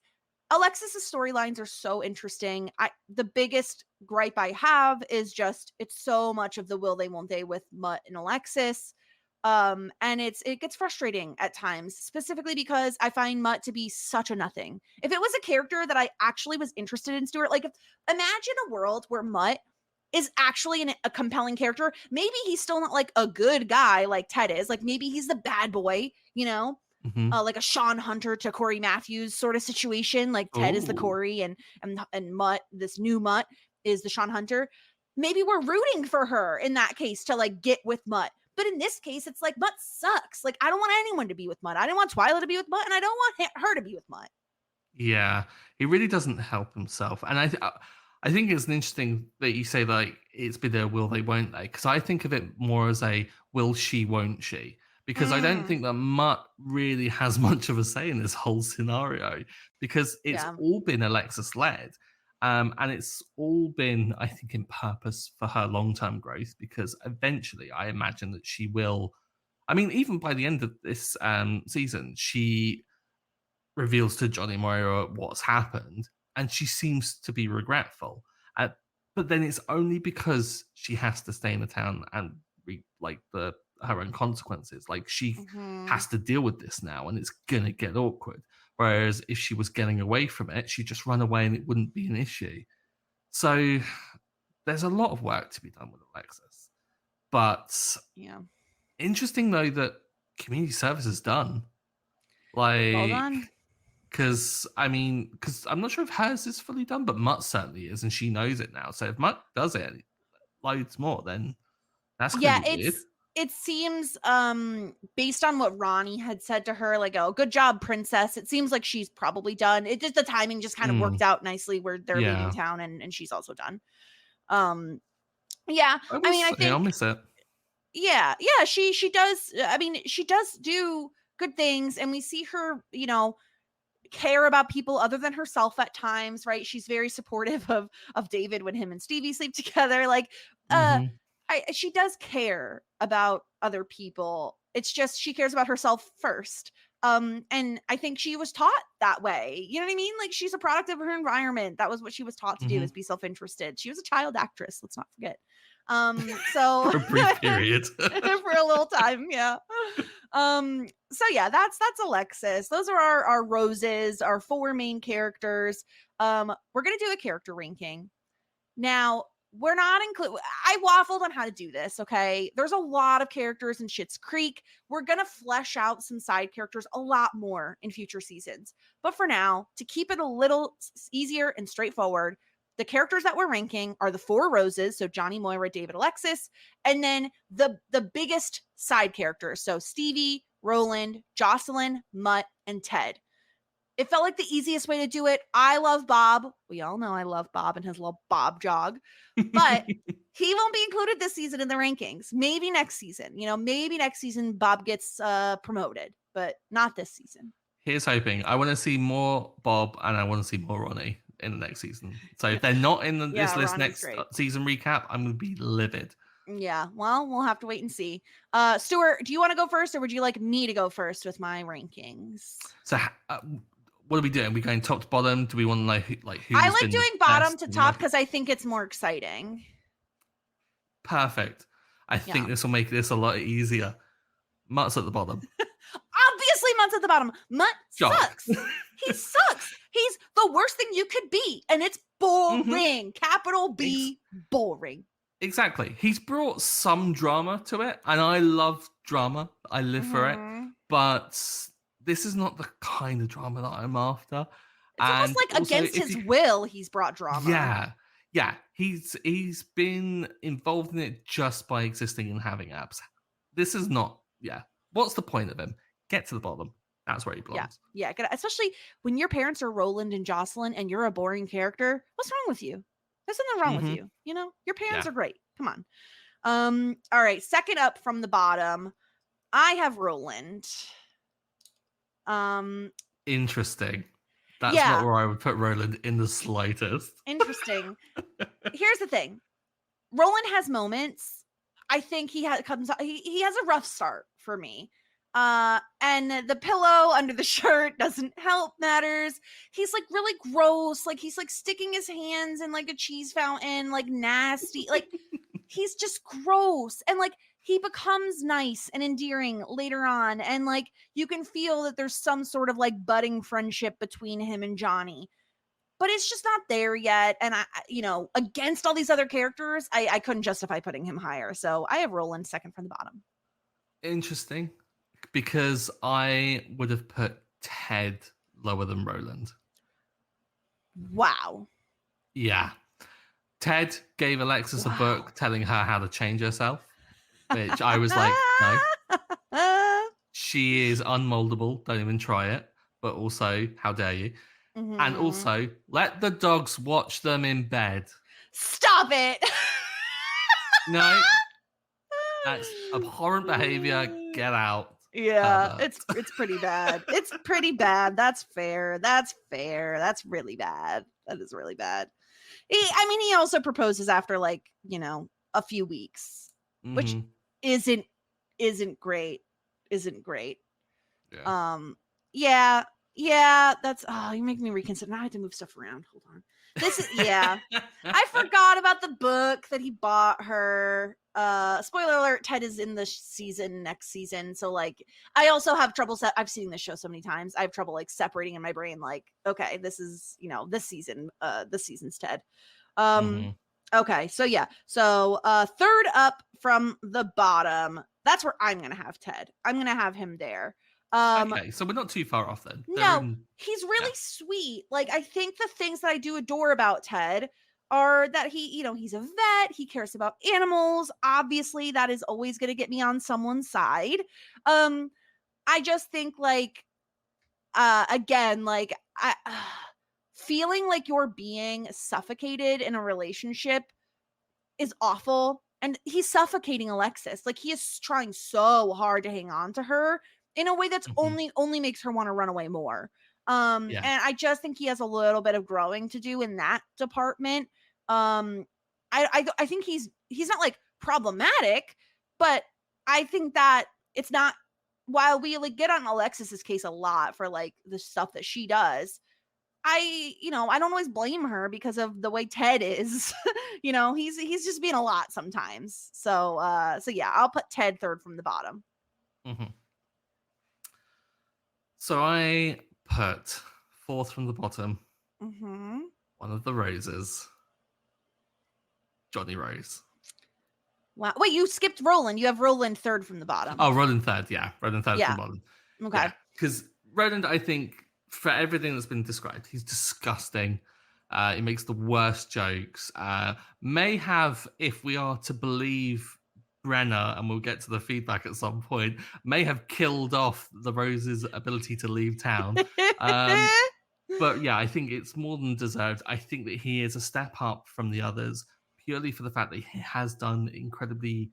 Alexis's storylines are so interesting. The biggest gripe I have is just it's so much of the will they won't they with Mutt and Alexis. And it gets frustrating at times, specifically because I find Mutt to be such a nothing. If it was a character that I actually was interested in, Stuart, like imagine a world where Mutt is actually a compelling character. Maybe he's still not like a good guy like Ted is. Like maybe he's the bad boy, Mhm. like a Sean Hunter to Corey Matthews sort of situation. Like Ted is the Ooh. Corey and Mutt, this new Mutt is the Sean Hunter. Maybe we're rooting for her in that case to like get with Mutt. But in this case, it's like Mutt sucks. Like I don't want anyone to be with Mutt. I don't want Twyla to be with Mutt, and I don't want her to be with Mutt. Yeah, he really doesn't help himself, and I think it's an interesting that you say like it's been a will they won't they, because I think of it more as a will she won't she, because I don't Mm, think that Mutt really has much of a say in this whole scenario because it's yeah. all been Alexis led, and it's all been I think in purpose for her long term growth because eventually I imagine that she will. I mean, even by the end of this season, she reveals to Johnny Moira what's happened, and she seems to be regretful. Uh, but then it's only because she has to stay in the town and like the her own consequences. Like she Hmm. has to deal with this now, and it's gonna get awkward. Whereas if she was getting away from it, she'd just run away and it wouldn't be an issue. So there's a lot of work to be done with Alexis. But Yeah. interesting though that community service is done. Well Like done. because I'm not sure if hers is fully done, but Mutt certainly is, and she knows it now. So if Mutt does it loads more, then that's going Yeah, to be weird. it seems based on what Ronnie had said to her, like, oh, good job, princess. It seems like she's probably done. It just the timing just kind of worked Mm, out nicely where they're leaving yeah, town and she's also done. Um, yeah, I mean, I I'll think miss it. yeah, she does. I mean, she does do good things, and we see her, care about people other than herself at times, right? She's very supportive of David when him and Stevie sleep together. Like, uh, Hmm. she does care about other people. It's just she cares about herself first. And I think she was taught that way. You know what I mean? Like she's a product of her environment. That was what she was taught to do is Hmm. be self-interested. She was a child actress, let's not forget. So For a brief period. for a little time, yeah. So yeah, that's Alexis. Those are our roses, our four main characters. We're gonna do a character ranking. Now, we're not include I waffled on how to do this, okay? There's a lot of characters in Schitt's Creek. We're going to flesh out some side characters a lot more in future seasons. But for now, to keep it a little easier and straightforward, the characters that we're ranking are the four roses, so Johnny, Moira, David, Alexis, and then the biggest side characters, so Stevie, Roland, Jocelyn, Mutt, and Ted. It felt like the easiest way to do it. I love Bob. We all know I love Bob and his little Bob jog, but he won't be included this season in the rankings. Maybe next season. Maybe next season Bob gets promoted, but not this season. Here's hoping. I want to see more Bob and I want to see more Ronnie in the next season. So if they're not in this Yeah, list Ronnie's next great. season recap, I'm going to be livid. Yeah, well, we'll have to wait and see. Stuart, do you want to go first or would you like me to go first with my rankings? So what are we doing? Are we going top to bottom? Do we want to know I who's like been the doing bottom best? to top because I think it's more exciting. Perfect. I Yeah. think this will make this a lot easier. Mutt's at the bottom. Obviously, Mutt's at the bottom. Mutt Job. sucks. He sucks. He's the worst thing you could be, and it's Mhm. boring. Capital B, boring. Exactly. He's brought some drama to it, and I love drama. I live for it. Mhm. But this is not the kind of drama that I'm after. It's almost And like also, against if his you, will, he's brought drama. yeah, yeah, he's been involved in it just by existing and having abs. This is not, yeah. What's the point of him? Get to the bottom. That's where he Yeah. belongs. Yeah. Especially when your parents are Roland and Jocelyn and you're a boring character. What's wrong with you? There's something wrong with Mm-hmm. you. You know, your parents Yeah. are great. Come on. All right. Second up from the bottom, I have Roland. Interesting. That's not Yeah. where I would put Roland in the slightest. Interesting. Here's the thing. Roland has moments. I think he has he has a rough start for me. And the pillow under the shirt doesn't help matters. He's like really gross. Like he's like sticking his hands in like a cheese fountain, like nasty. Like he's just gross. And like he becomes nice and endearing later on. And like you can feel that there's some sort of like budding friendship between him and Johnny, but it's just not there yet. And against all these other characters, I couldn't justify putting him higher. So I have Roland second from the bottom. Interesting. Because I would have put Ted lower than Roland. Wow. Yeah. Ted gave Alexis a book telling her how to change herself, which I was like, no. She is unmoldable. Don't even try it. But also, how dare you? Mm-hmm. And also, let the dogs watch them in bed. Stop it. No. That's abhorrent behavior. Get out. Yeah, it's pretty bad. It's pretty bad. That's fair. That's really bad. That is really bad. He also proposes after like, a few weeks, which isn't great. Isn't great. Yeah. Yeah, that's you make me reconsider. Now I have to move stuff around. Hold on. This is I forgot about the book that he bought her. Spoiler alert, Ted is in the season next season. So like I also have trouble I've seen this show so many times. I have trouble like separating in my brain like, okay, this is, this season, this season's Ted. Okay, so yeah. So third up from the bottom, that's where I'm gonna have Ted. I'm gonna have him there. Okay, so we're not too far off then. No, he's really sweet. Like I think the things that I do adore about Ted are that he, he's a vet, he cares about animals. Obviously, that is always going to get me on someone's side. I just think like again, like I feeling like you're being suffocated in a relationship is awful. And he's suffocating Alexis. Like he is trying so hard to hang on to her in a way that's only makes her want to run away more. And I just think he has a little bit of growing to do in that department. I think he's not like problematic, but I think that it's not, while we like get on Alexis's case a lot for like the stuff that she does, I don't always blame her because of the way Ted is. He's just being a lot sometimes. So yeah, I'll put Ted third from the bottom. So I put fourth from the bottom. One of the Roses. Johnny Rose. Wow. Wait, you skipped Roland. You have Roland third from the bottom. Oh, Roland third. Yeah. Roland third from the bottom. Okay. Because Roland, I think, for everything that's been described, he's disgusting. He makes the worst jokes. May have, if we are to believe Brenner, and we'll get to the feedback at some point, may have killed off the Rose's ability to leave town. But yeah, I think it's more than deserved. I think that he is a step up from the others purely for the fact that he has done incredibly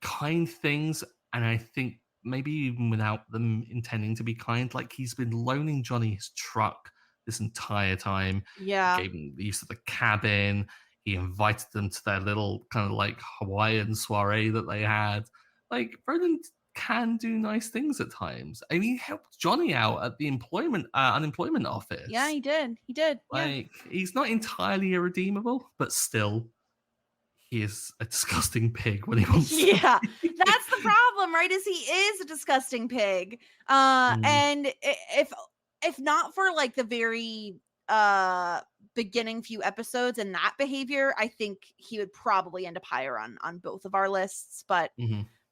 kind things. And I think maybe even without them intending to be kind, like he's been loaning Johnny his truck this entire time. Yeah. He gave him the use of the cabin. He invited them to their little kind of like Hawaiian soiree that they had. Like Roland can do nice things at times. I mean, he helped Johnny out at the unemployment office. Yeah, he did. Like he's not entirely irredeemable, but still, he is a disgusting pig when he wants to. Yeah, that's the problem, right? Is he is a disgusting pig. And if not for like the very beginning few episodes and that behavior, I think he would probably end up higher on both of our lists. But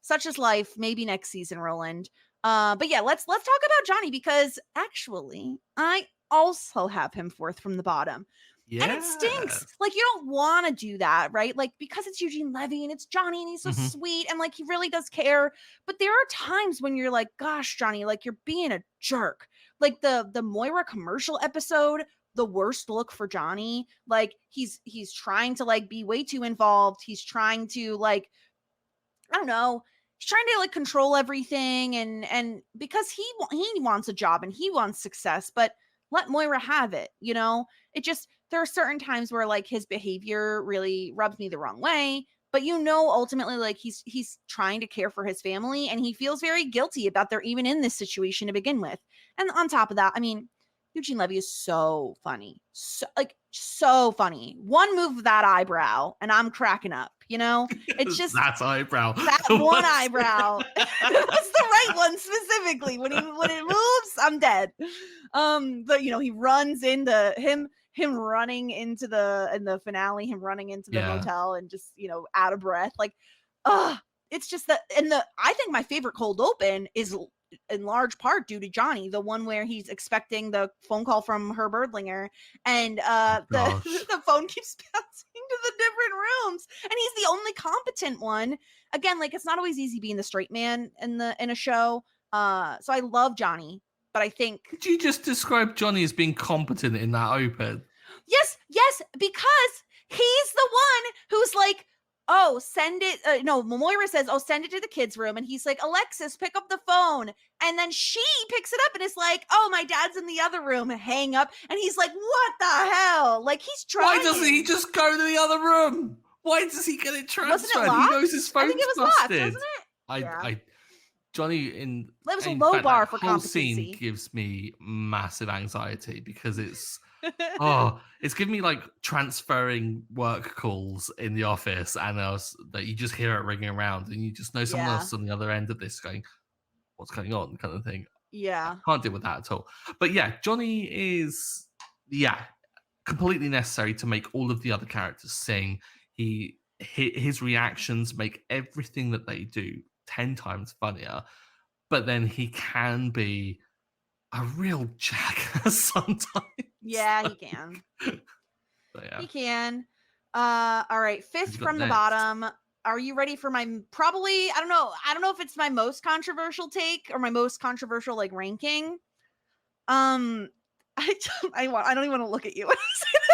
such is life. Maybe next season, Roland. But yeah, let's talk about Johnny, because actually I also have him fourth from the bottom. And it stinks. Yes. Like, you don't wanna do that, right? Like, because it's Eugene Levy and it's Johnny and he's so Mhm. sweet and, like, he really does care, but there are times when you're like, "Gosh, Johnny, like, you're being a jerk." Like, the Moira commercial episode, the worst look for Johnny, like, he's trying to, like, be way too involved, he's trying to, like, I don't know. He's trying to like control everything and because he wants a job and he wants success, but let Moira have it, you know? It just there are certain times where like his behavior really rubs me the wrong way, but you know ultimately like he's trying to care for his family and he feels very guilty about they're even in this situation to begin with. And on top of that, I mean, Eugene Levy is so funny. So like so funny. One move of that eyebrow and I'm cracking up, you know? It's just That eyebrow. that one What's eyebrow. That's the right one specifically. When it moves, I'm dead. But you know, he runs into him running into the in the finale, him running into the Yeah. motel and just, you know, out of breath. Like, it's just that and the I think my favorite cold open is in large part due to Johnny, the one where he's expecting the phone call from her Birdlinger and Oh the gosh. the phone keeps bouncing to the different rooms and he's the only competent one. Again, like it's not always easy being the straight man in a show. So I love Johnny, but I think Did you just describe Johnny as being competent in that open? yes, yes, because he's the one who's like, oh, send it. No, Moira says, oh, send it to the kids' room. And he's like, Alexis, pick up the phone. And then she picks it up and is like, oh, my dad's in the other room. Hang up. And he's like, what the hell? Like, he's Why doesn't he trying. just go to the other room? Why does he get it Wasn't it transferred? He knows his locked? I think phone's it was locked, busted. wasn't it? Yeah. I Johnny That was a in low fact that bar for whole scene competency. gives me massive anxiety because Yeah. it's giving me like transferring work calls in the office and that you just hear it ringing around and you just know someone else on the other end of this going, what's going on kind of thing. I Yeah. can't deal with that at all. But yeah, Johnny is yeah, completely necessary to make all of the other characters sing. His reactions make everything that they do 10 times funnier, but then he can be a real jackass sometimes. Yeah, he can. So yeah. He can. All right. What Fifth you got from the next? bottom. Are you ready for my probably? I don't know. I don't know if it's my most controversial take or my most controversial like ranking. Um, I I don't even want to look at you when I say this.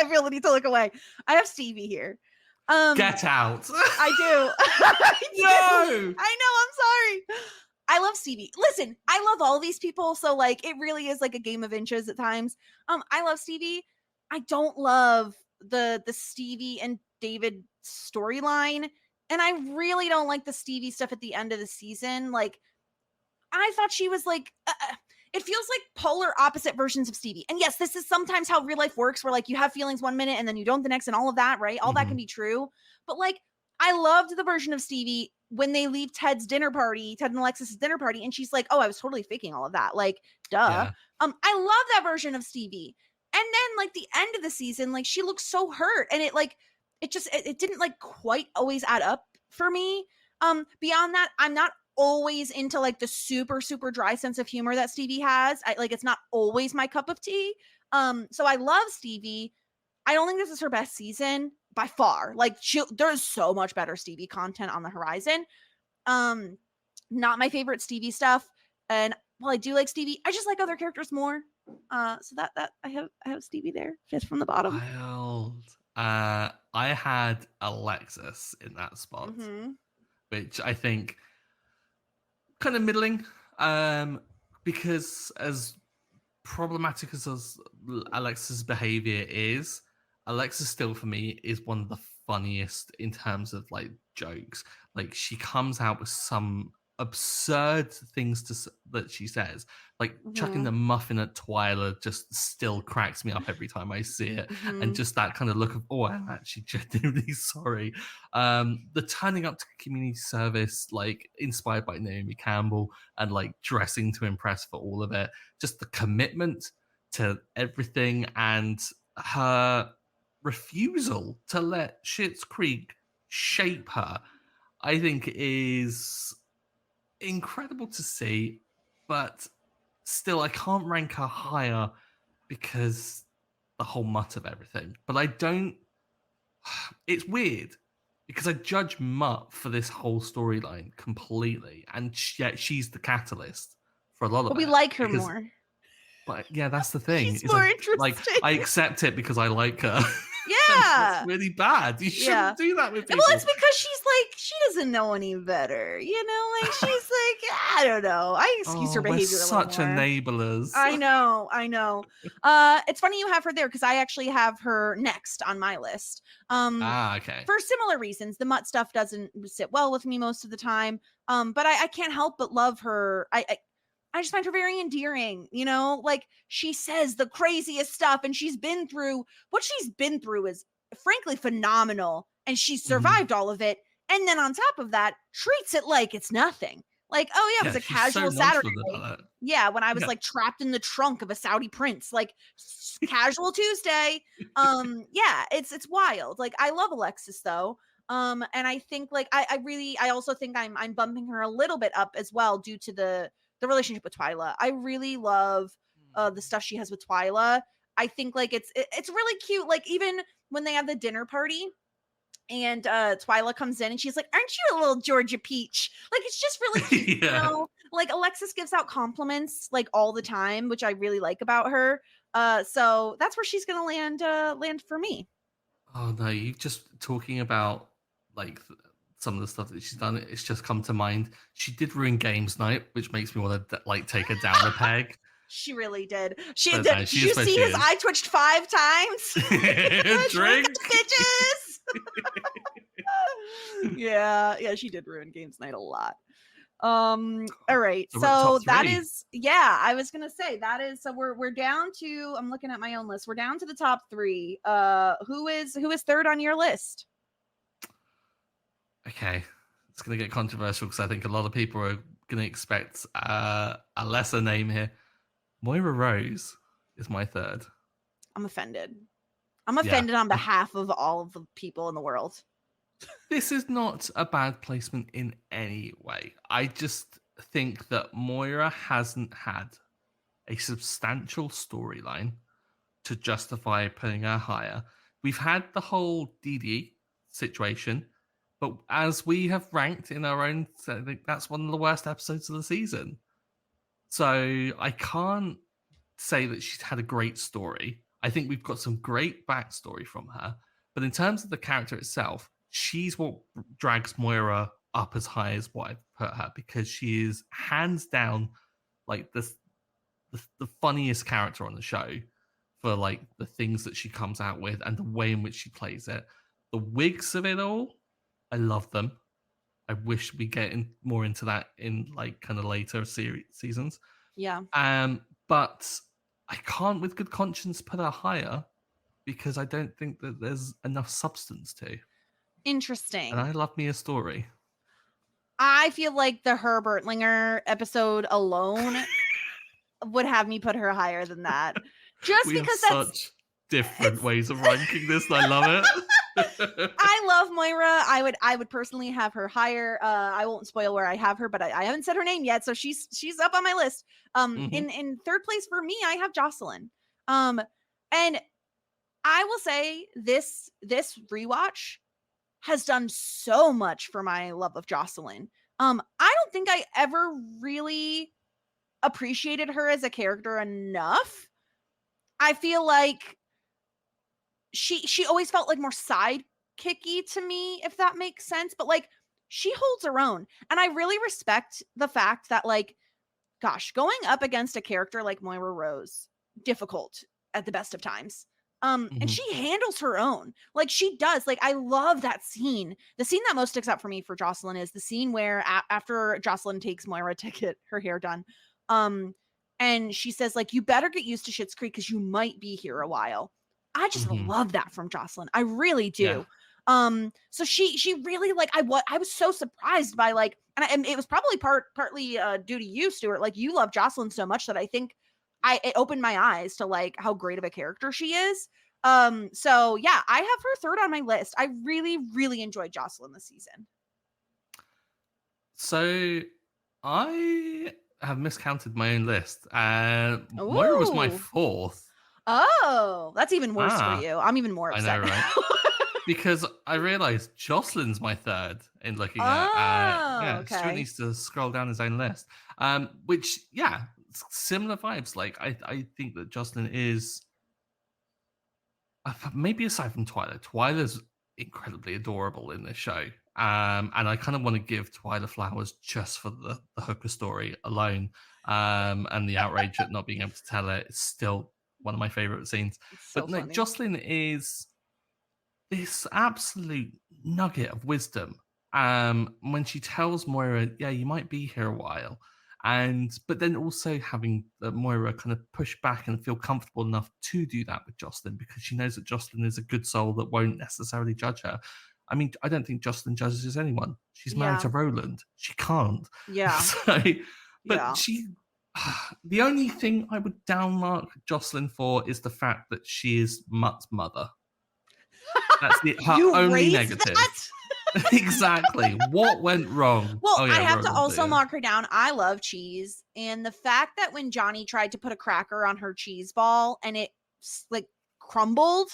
I really need to look away. I have Stevie here. Get out. I do. I do. No. I know. I'm sorry. I love Stevie. Listen, I love all these people, so like it really is like a game of inches at times. I love Stevie. I don't love the Stevie and David storyline, and I really don't like the Stevie stuff at the end of the season. Like I thought she was like it feels like polar opposite versions of Stevie. And yes, this is sometimes how real life works where like you have feelings one minute and then you don't the next and all of that, right? All that can Mhm. be true. But like I loved the version of Stevie when they leave Ted's dinner party, Ted and Alexis's dinner party and she's like, "Oh, I was totally faking all of that." Like, duh. Yeah. I love that version of Stevie. And then like the end of the season, like she looks so hurt and it like it didn't like quite always add up for me. Beyond that, I'm not always into like the super dry sense of humor that Stevie has. I like it's not always my cup of tea. So I love Stevie. I don't think this is her best season by far. Like there's so much better Stevie content on the horizon. Um Not my favorite Stevie stuff. And while I do like Stevie, I just like other characters more. So that I have Stevie there, fifth from the bottom. Wild. I had Alexis in that spot, Mhm. which I think kind of middling. Um, because as problematic as Alexa's behavior is, Alexa still for me is one of the funniest in terms of like jokes. Like she comes out with some absurd things that she says, like chucking the Mhm. muffin at Twyla just still cracks me up every time I see it, and Mhm. just that kind of look of I'm actually genuinely sorry. The turning up to community service, like inspired by Naomi Campbell, and like dressing to impress for all of it, just the commitment to everything and her refusal to let Schitt's Creek shape her, I think is incredible to see. But still, I can't rank her higher because the whole mutt of everything. But I don't. It's weird because I judge Mutt for this whole storyline completely, and yet she's the catalyst for a lot But of we it. like her Because, more. but yeah, that's the thing. She's Is more like interesting. I accept it because I like her, and that's Yeah. really bad. You Yeah. shouldn't do that with Well, it's people. because she's like, she doesn't know any better, you know? Like, she's like, I don't know. I excuse her Oh, we're behavior a little such more. enablers. I know, I know. It's funny you have her there because I actually have her next on my list. Ah, okay. For similar reasons. The mutt stuff doesn't sit well with me most of the time. But I can't help but love her. I just find her very endearing, you know? Like she says the craziest stuff and she's been through what she's been through is frankly phenomenal and she's Mhm. survived all of it. And then on top of that, treats it like it's nothing. Like, oh yeah, it was Yeah, a she's so casual Saturday. nonchalant about that. Yeah, when I was Yeah. like trapped in the trunk of a Saudi prince, like casual Tuesday. Yeah, it's wild. Like I love Alexis though. And I think like I really I also think I'm bumping her a little bit up as well due to the relationship with Twyla. I really love the stuff she has with Twyla. I think like it's really cute. Like even when they have the dinner party and Twyla comes in and she's like, "Aren't you a little Georgia peach?" Like it's just really cute, you Yeah. know? Like Alexis gives out compliments like all the time, which I really like about her. So that's where she's gonna land for me. Oh no, you just talking about like some of the stuff that she's done. It's just come to mind. She did ruin games night, which makes me want to like take her down a peg. She really did. She But did. no, Did she you is where see she his is. eye twitched 5 times? Drink Drink. it, bitches. Yeah, she did ruin games night a lot. All right. So we're at top So that three. is yeah, I was gonna say that is so we're down to I'm looking at my own list. We're down to the top three. Who is third on your list? Okay, it's gonna get controversial because I think a lot of people are gonna expect a lesser name here. Moira Rose is my third. I'm offended. I'm Yeah, offended on behalf of all of the people in the world. this is not a bad placement in any way. I just think that Moira hasn't had a substantial storyline to justify putting her higher. We've had the whole DD situation, but as we have ranked in our own, I think that's one of the worst episodes of the season. So I can't say that she's had a great story. I think we've got some great backstory from her, but in terms of the character itself, she's what drags Moira up as high as what I've put her because she is hands down like the funniest character on the show for like the things that she comes out with and the way in which she plays it. The wigs of it all, I love them. I wish we get more into that in like kind of later seasons. Yeah. But I can't with good conscience put her higher because I don't think that there's enough substance to. And Interesting. I love me a story. I feel like the Herbertlinger episode alone would have me put her higher than that. Just We have because that's such different it's ways of ranking this, and I love it. I love Moira. I would personally have her higher. I won't spoil where I have her, but I haven't said her name yet, so she's up on my list. Mhm. In third place for me, I have Jocelyn. And I will say this rewatch has done so much for my love of Jocelyn. I don't think I ever really appreciated her as a character enough. I feel like she always felt like more sidekicky to me, if that makes sense. But like she holds her own. And I really respect the fact that, like, gosh, going up against a character like Moira Rose, difficult at the best of times. And Mhm. she handles her own. Like she does. Like I love that scene. The scene that most sticks out for me for Jocelyn is the scene where after Jocelyn takes Moira to get her hair done, um, and she says like, "You better get used to Schitt's Creek because you might be here a while." I just Mhm. love that from Jocelyn. I really Yeah. do. So she really like I was so surprised by like, and it was probably partly due to you, Stuart. Like you love Jocelyn so much that I think it opened my eyes to like how great of a character she is. So yeah, I have her third on my list. I really, really enjoyed Jocelyn this season. So I have miscounted my own list. Moira was my Ooh. fourth. Oh, that's even worse for Ah, you. I'm even more I know, upset right? now. Because I realized Jocelyn's my third in looking at, Oh, yeah, Stuart okay. needs to scroll down his own list. Which, yeah, similar vibes. Like, I think that Jocelyn is, maybe aside from Twilight, Twyla's incredibly adorable in this show. And I kind of want to give Twyla flowers just for the hooker story alone. And the outrage at not being able to tell it is still one of my favorite scenes. It's so But no, funny. Jocelyn is this absolute nugget of wisdom. When she tells Moira, "Yeah, you might be here a while," and but then also having Moira kind of push back and feel comfortable enough to do that with Jocelyn because she knows that Jocelyn is a good soul that won't necessarily judge her. I mean, I don't think Jocelyn judges anyone. She's married Yeah. to Roland. She can't. Yeah. So, but Yeah. she. The only thing I would downmark Jocelyn for is the fact that she is Mutt's mother. That's her You only raised negative. that? Exactly. What went wrong? Well, Oh, I yeah, have to Roland, also yeah. mark her down. I love cheese. And the fact that when Johnny tried to put a cracker on her cheese ball and it like crumbled,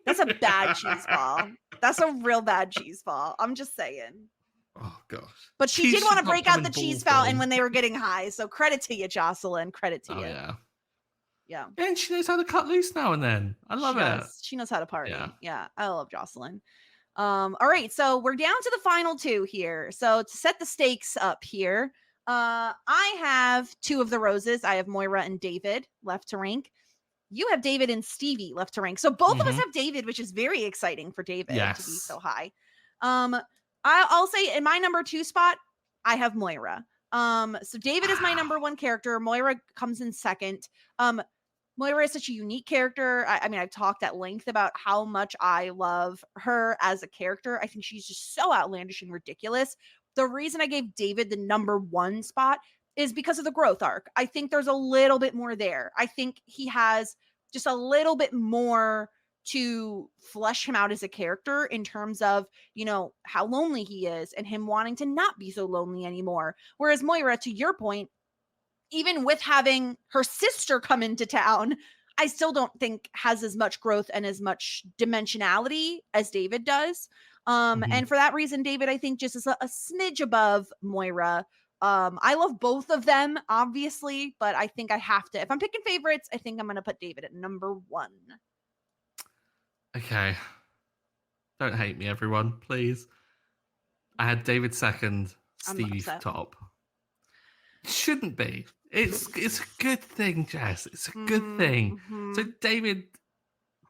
that's a bad cheese ball. That's a real bad cheese ball. I'm just saying. Oh, gosh. But she did Cheese want should to not break come out in the ball cheese fountain form. when they were getting high. So credit to you, Jocelyn. Credit to Oh, you. yeah. Yeah. And she knows how to cut loose now and then. I She love it. does. She knows how to Yeah. party. Yeah. I love Jocelyn. All right, so we're down to the final two here. So to set the stakes up here, I have two of the roses. I have Moira and David left to rank. You have David and Stevie left to rank. So both of us Mhm. have David, which is very exciting for David to be Yes. so high. Um, I'll say in my number two spot, I have Moira. So David is my number Wow. one character. Moira comes in second. Moira is such a unique character. I mean, I've talked at length about how much I love her as a character. I think she's just so outlandish and ridiculous. The reason I gave David the number one spot is because of the growth arc. I think there's a little bit more there. I think he has just a little bit more to flesh him out as a character in terms of, how lonely he is and him wanting to not be so lonely anymore. Whereas Moira, to your point, even with having her sister come into town, I still don't think has as much growth and as much dimensionality as David does. Mhm. And for that reason, David, I think just is a smidge above Moira. I love both of them, obviously, but I think I have to. If I'm picking favorites, I think I'm going to put David at number one. Okay. Don't hate me, everyone, please. I had David second, I'm Stevie upset. top. Shouldn't be. It's a good thing, Jess. It's a good thing. So Mm-hmm. David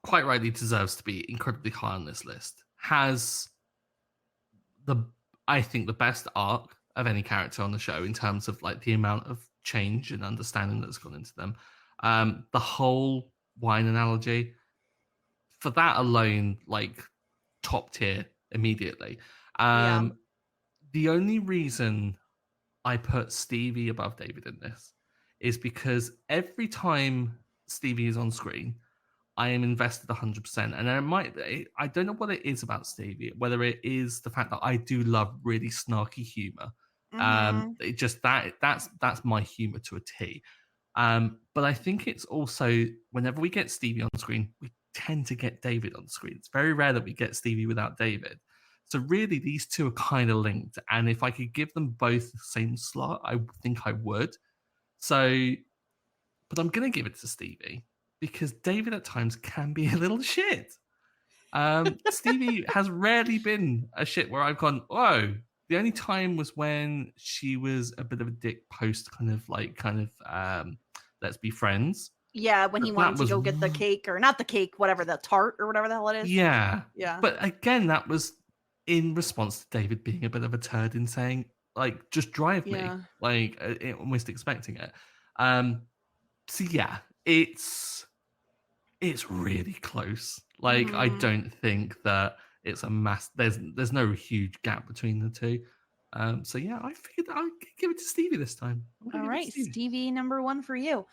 quite rightly deserves to be incredibly high on this list. Has the I think the best arc of any character on the show in terms of like the amount of change and understanding that's gone into them. The whole wine analogy, for that alone, like top tier immediately. Yeah. Um, the only reason I put Stevie above David in this is because every time Stevie is on screen, I am invested 100%. And I don't know what it is about Stevie, whether it is the fact that I do love really snarky humor. Mm-hmm. It just that's my humor to a T. But I think it's also whenever we get Stevie on screen, we tend to get David on screen. It's very rare that we get Stevie without David. So really, these two are kind of linked. And if I could give them both the same slot, I think I would. So, but I'm going to give it to Stevie because David at times can be a little shit. Stevie has rarely been a shit where I've gone, oh. The only time was when she was a bit of a dick post, let's be friends. Yeah, when But he that wanted to was go get the cake, or not the cake, whatever, the tart or whatever the hell it is. yeah. Yeah. But again, that was in response to David being a bit of a turd and saying, like, just drive me, Yeah. like, almost expecting it. Um, so yeah, it's really close. Like, I Mhm. don't think that it's a mass. There's no huge gap between the two. So yeah, I figured I'd give it to Stevie this time. I'm gonna All give it to right, Stevie. Stevie, number one for you.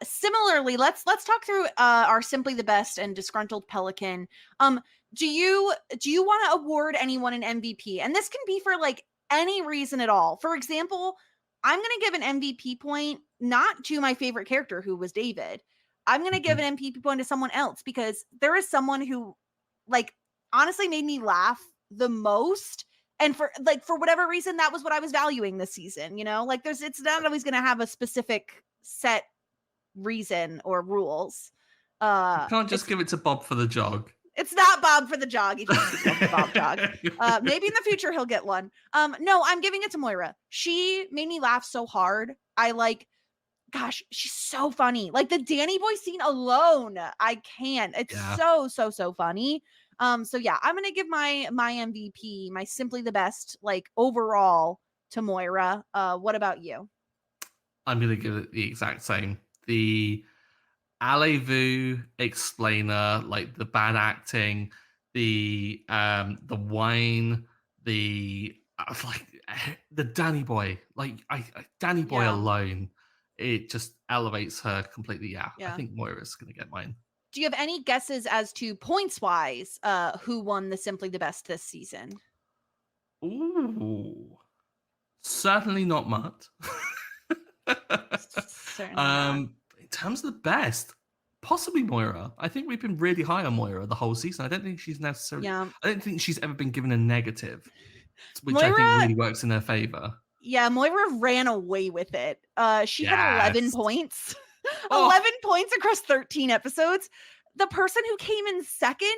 Similarly, let's talk through our simply the best and disgruntled pelican. Um, do you want to award anyone an MVP? And this can be for like any reason at all. For example, I'm gonna give an MVP point not to my favorite character who was David. I'm going to give Mhm. an MVP point to someone else because there is someone who like honestly made me laugh the most. And for whatever reason, that was what I was valuing this season, you know? Like it's not always going to have a specific set reason or rules. You can't just It's give it to Bob for the jog. it's not Bob for the jog. He just loves the Bob jog. Maybe in the future he'll get one. No, I'm giving it to Moira. She made me laugh so hard. Gosh, she's so funny. Like the Danny Boy scene alone, I can't. It's Yeah. so funny. So yeah, I'm gonna give my MVP, my simply the best, like overall to Moira. What about you? I'm gonna give it the exact same. The Allez-vous explainer, like the bad acting, the wine, the like the Danny Boy, Danny Boy Yeah, alone, it just elevates her completely. Yeah, I yeah. think Moira's gonna get mine. Do you have any guesses as to points wise, who won the simply the best this season? Ooh, certainly not Mutt. Certainly not. In terms of the best, possibly Moira. I think we've been really high on Moira the whole season. Yeah. I don't think she's ever been given a negative, which I think Moira really works in her favor. Yeah, Moira ran away with it. She had 11 Yes. points. Oh, 11 points across 13 episodes. The person who came in second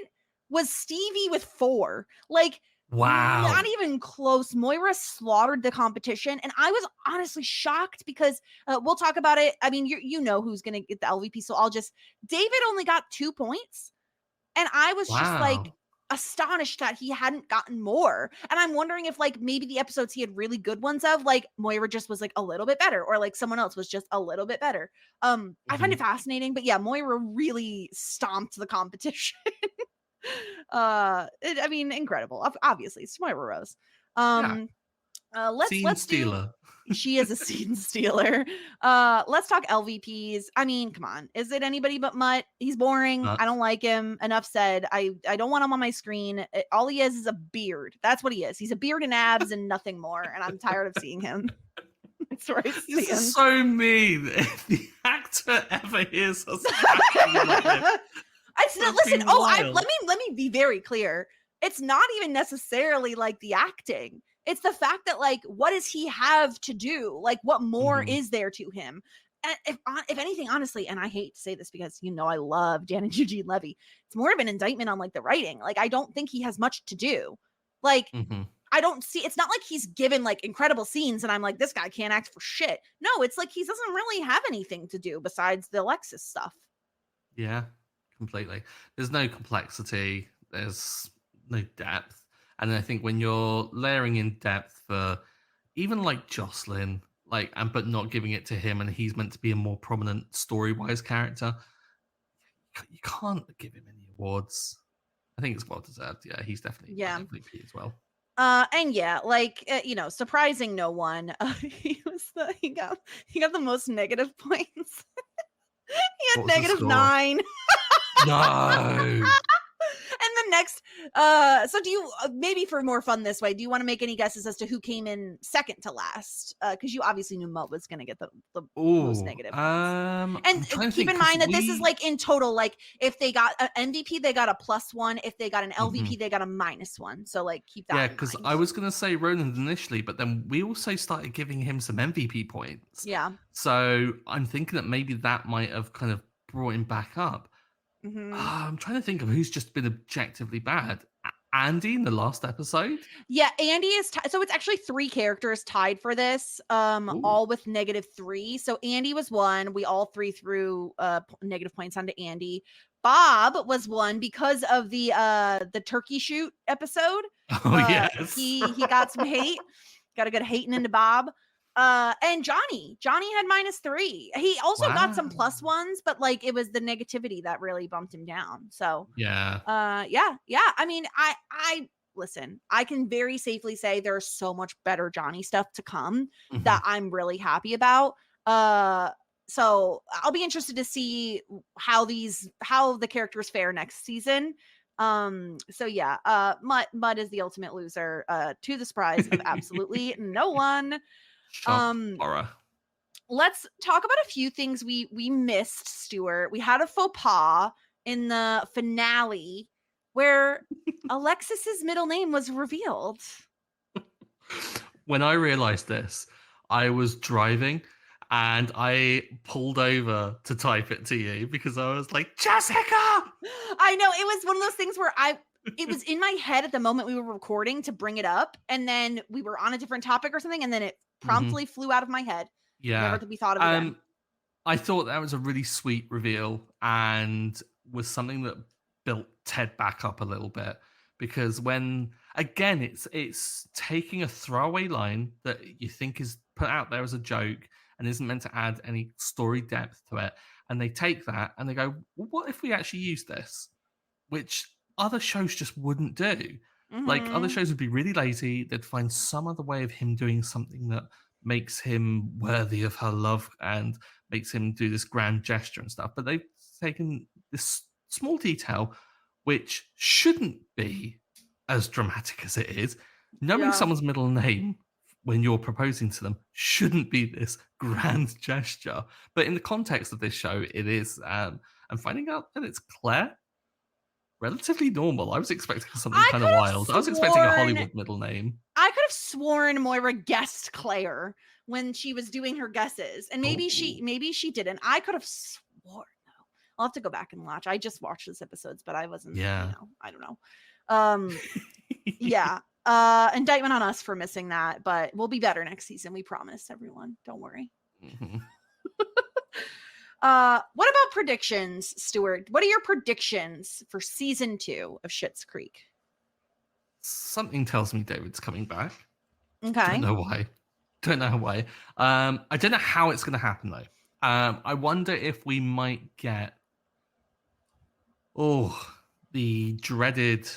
was Stevie with 4. Like, not wow. even close. Moira slaughtered the competition, and I was honestly shocked because we'll talk about it. I mean, you know who's going to get the LVP, so I'll just David only got 2 points. And I was just like Wow. astonished that he hadn't gotten more. And I'm wondering if like maybe the episodes he had really good ones of, like Moira just was like a little bit better, or like someone else was just a little bit better. I find it Mhm. fascinating, but yeah, Moira really stomped the competition. I mean, incredible. Obviously, it's Moira Rose. Yeah. Um, Scene let's do stealer. she is a scene stealer. Let's talk LVPs. I mean, come on. Is it anybody but Mutt? He's boring. I Nuts. don't like him. Enough said. I don't want him on my screen. All he is a beard. That's what he is. He's a beard and abs and nothing more. And I'm tired of seeing him. That's where I This is stand. so mean. If the actor ever hears us acting like this, I said, that'd be listen. Oh, I wild. let me be very clear. It's not even necessarily like the acting. It's the fact that like, what does he have to do? Like, what more Mhm. is there to him? And if anything, honestly, and I hate to say this because you know I love Dan and Eugene Levy, it's more of an indictment on like the writing. Like, I don't think he has much to do. Like, Mhm. I don't see. It's not like he's given like incredible scenes, and I'm like, this guy can't act for shit. No, it's like he doesn't really have anything to do besides the Alexis stuff. Yeah, completely. There's no complexity, there's no depth. And I think when you're layering in depth for even like Jocelyn, like and but not giving it to him and he's meant to be a more prominent story-wise character, you can't give him any awards. I think it's well deserved. Yeah, he's definitely my Yeah. MVP as well. And yeah, like you know, surprising no one. He got the most negative points. He What had was the negative score? 9. No. And the next so do you maybe for more fun this way, do you want to make any guesses as to who came in second to last? Because you obviously knew Mo was going to get the most Oh, negative points. And I'm trying to keep think in because mind that this is we like in total, like if they got an MVP, they got a +1. If they got an Mhm. LVP, they got a -1. So like keep that Yeah, in because mind. I was gonna say Roland initially, but then we also started giving him some MVP points. Yeah. So I'm thinking that maybe that might have kind of brought him back up. Hmm. I'm trying to think of who's just been objectively bad. Andy in the last episode. Yeah, Andy is so it's actually 3 characters tied for this, Ooh. all with -3. So Andy was 1. We all 3 threw negative points onto Andy. Bob was 1 because of the turkey shoot episode. Oh yes. He got some hate. Got a good hating into Bob. And Johnny had -3. He also got some Wow. +1s, but like it was the negativity that really bumped him down. So Yeah. yeah, I mean, I listen, I can very safely say there's so much better Johnny stuff to come that Mhm. I'm really happy about. uh so I'll be interested to see how the characters fare next season. So yeah, Mud is the ultimate loser, to the surprise of absolutely no one. Shock um horror. let's talk about a few things we missed, Stuart. We had a faux pas in the finale where Alexis's middle name was revealed. When I realized this, I was driving and I pulled over to type it to you because I was like, Jessica! I know, it was one of those things where it was in my head at the moment we were recording to bring it up, and then we were on a different topic or something, and then it Hmm. promptly flew out of my head, never Yeah. to be thought of again. Um, I thought that was a really sweet reveal and was something that built Ted back up a little bit because when again it's taking a throwaway line that you think is put out there as a joke and isn't meant to add any story depth to it, and they take that and they go, well, what if we actually use this? Which other shows just wouldn't do. Like other Mhm. shows would be really lazy. They'd find some other way of him doing something that makes him worthy of her love and makes him do this grand gesture and stuff. But they've taken this small detail, which shouldn't be as dramatic as it is. Knowing Yeah. someone's middle name when you're proposing to them shouldn't be this grand gesture. But in the context of this show, it is. And finding out that it's Claire, relatively normal. I was expecting something I kind of could wild. I have was expecting a sworn Hollywood middle name. Moira guessed Claire when she was doing her guesses, and maybe Oh, she didn't. I could have sworn though. I'll have to go back and watch. I just watched those episodes, but I wasn't, yeah. I don't know. Yeah. Indictment on us for missing that, but we'll be better next season. We promise, everyone. Don't worry. Mhm. What about predictions, Stuart? What are your predictions for season 2 of Schitt's Creek? Something tells me David's coming back. Don't Okay. know why. Don't know why. I don't know how it's going to happen though. I wonder if we might get oh the dreaded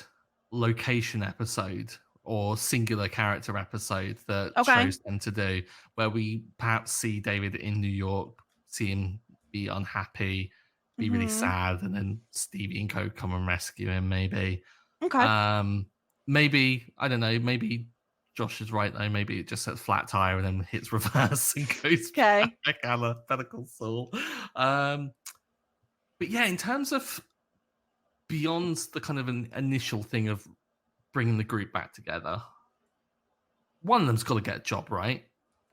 location episode or singular character episode that Okay. shows tend to do, where we perhaps see David in New York, see him be unhappy, be really Mhm. sad, and then Stevie and Co come and rescue him. Okay. Um, maybe I don't know. Maybe Josh is right though. Maybe it just sets flat tire and then hits reverse and goes Okay. back a la Better Call Saul. Um, but yeah, in terms of beyond the kind of an initial thing of bringing the group back together, one of them's got to get a job, right?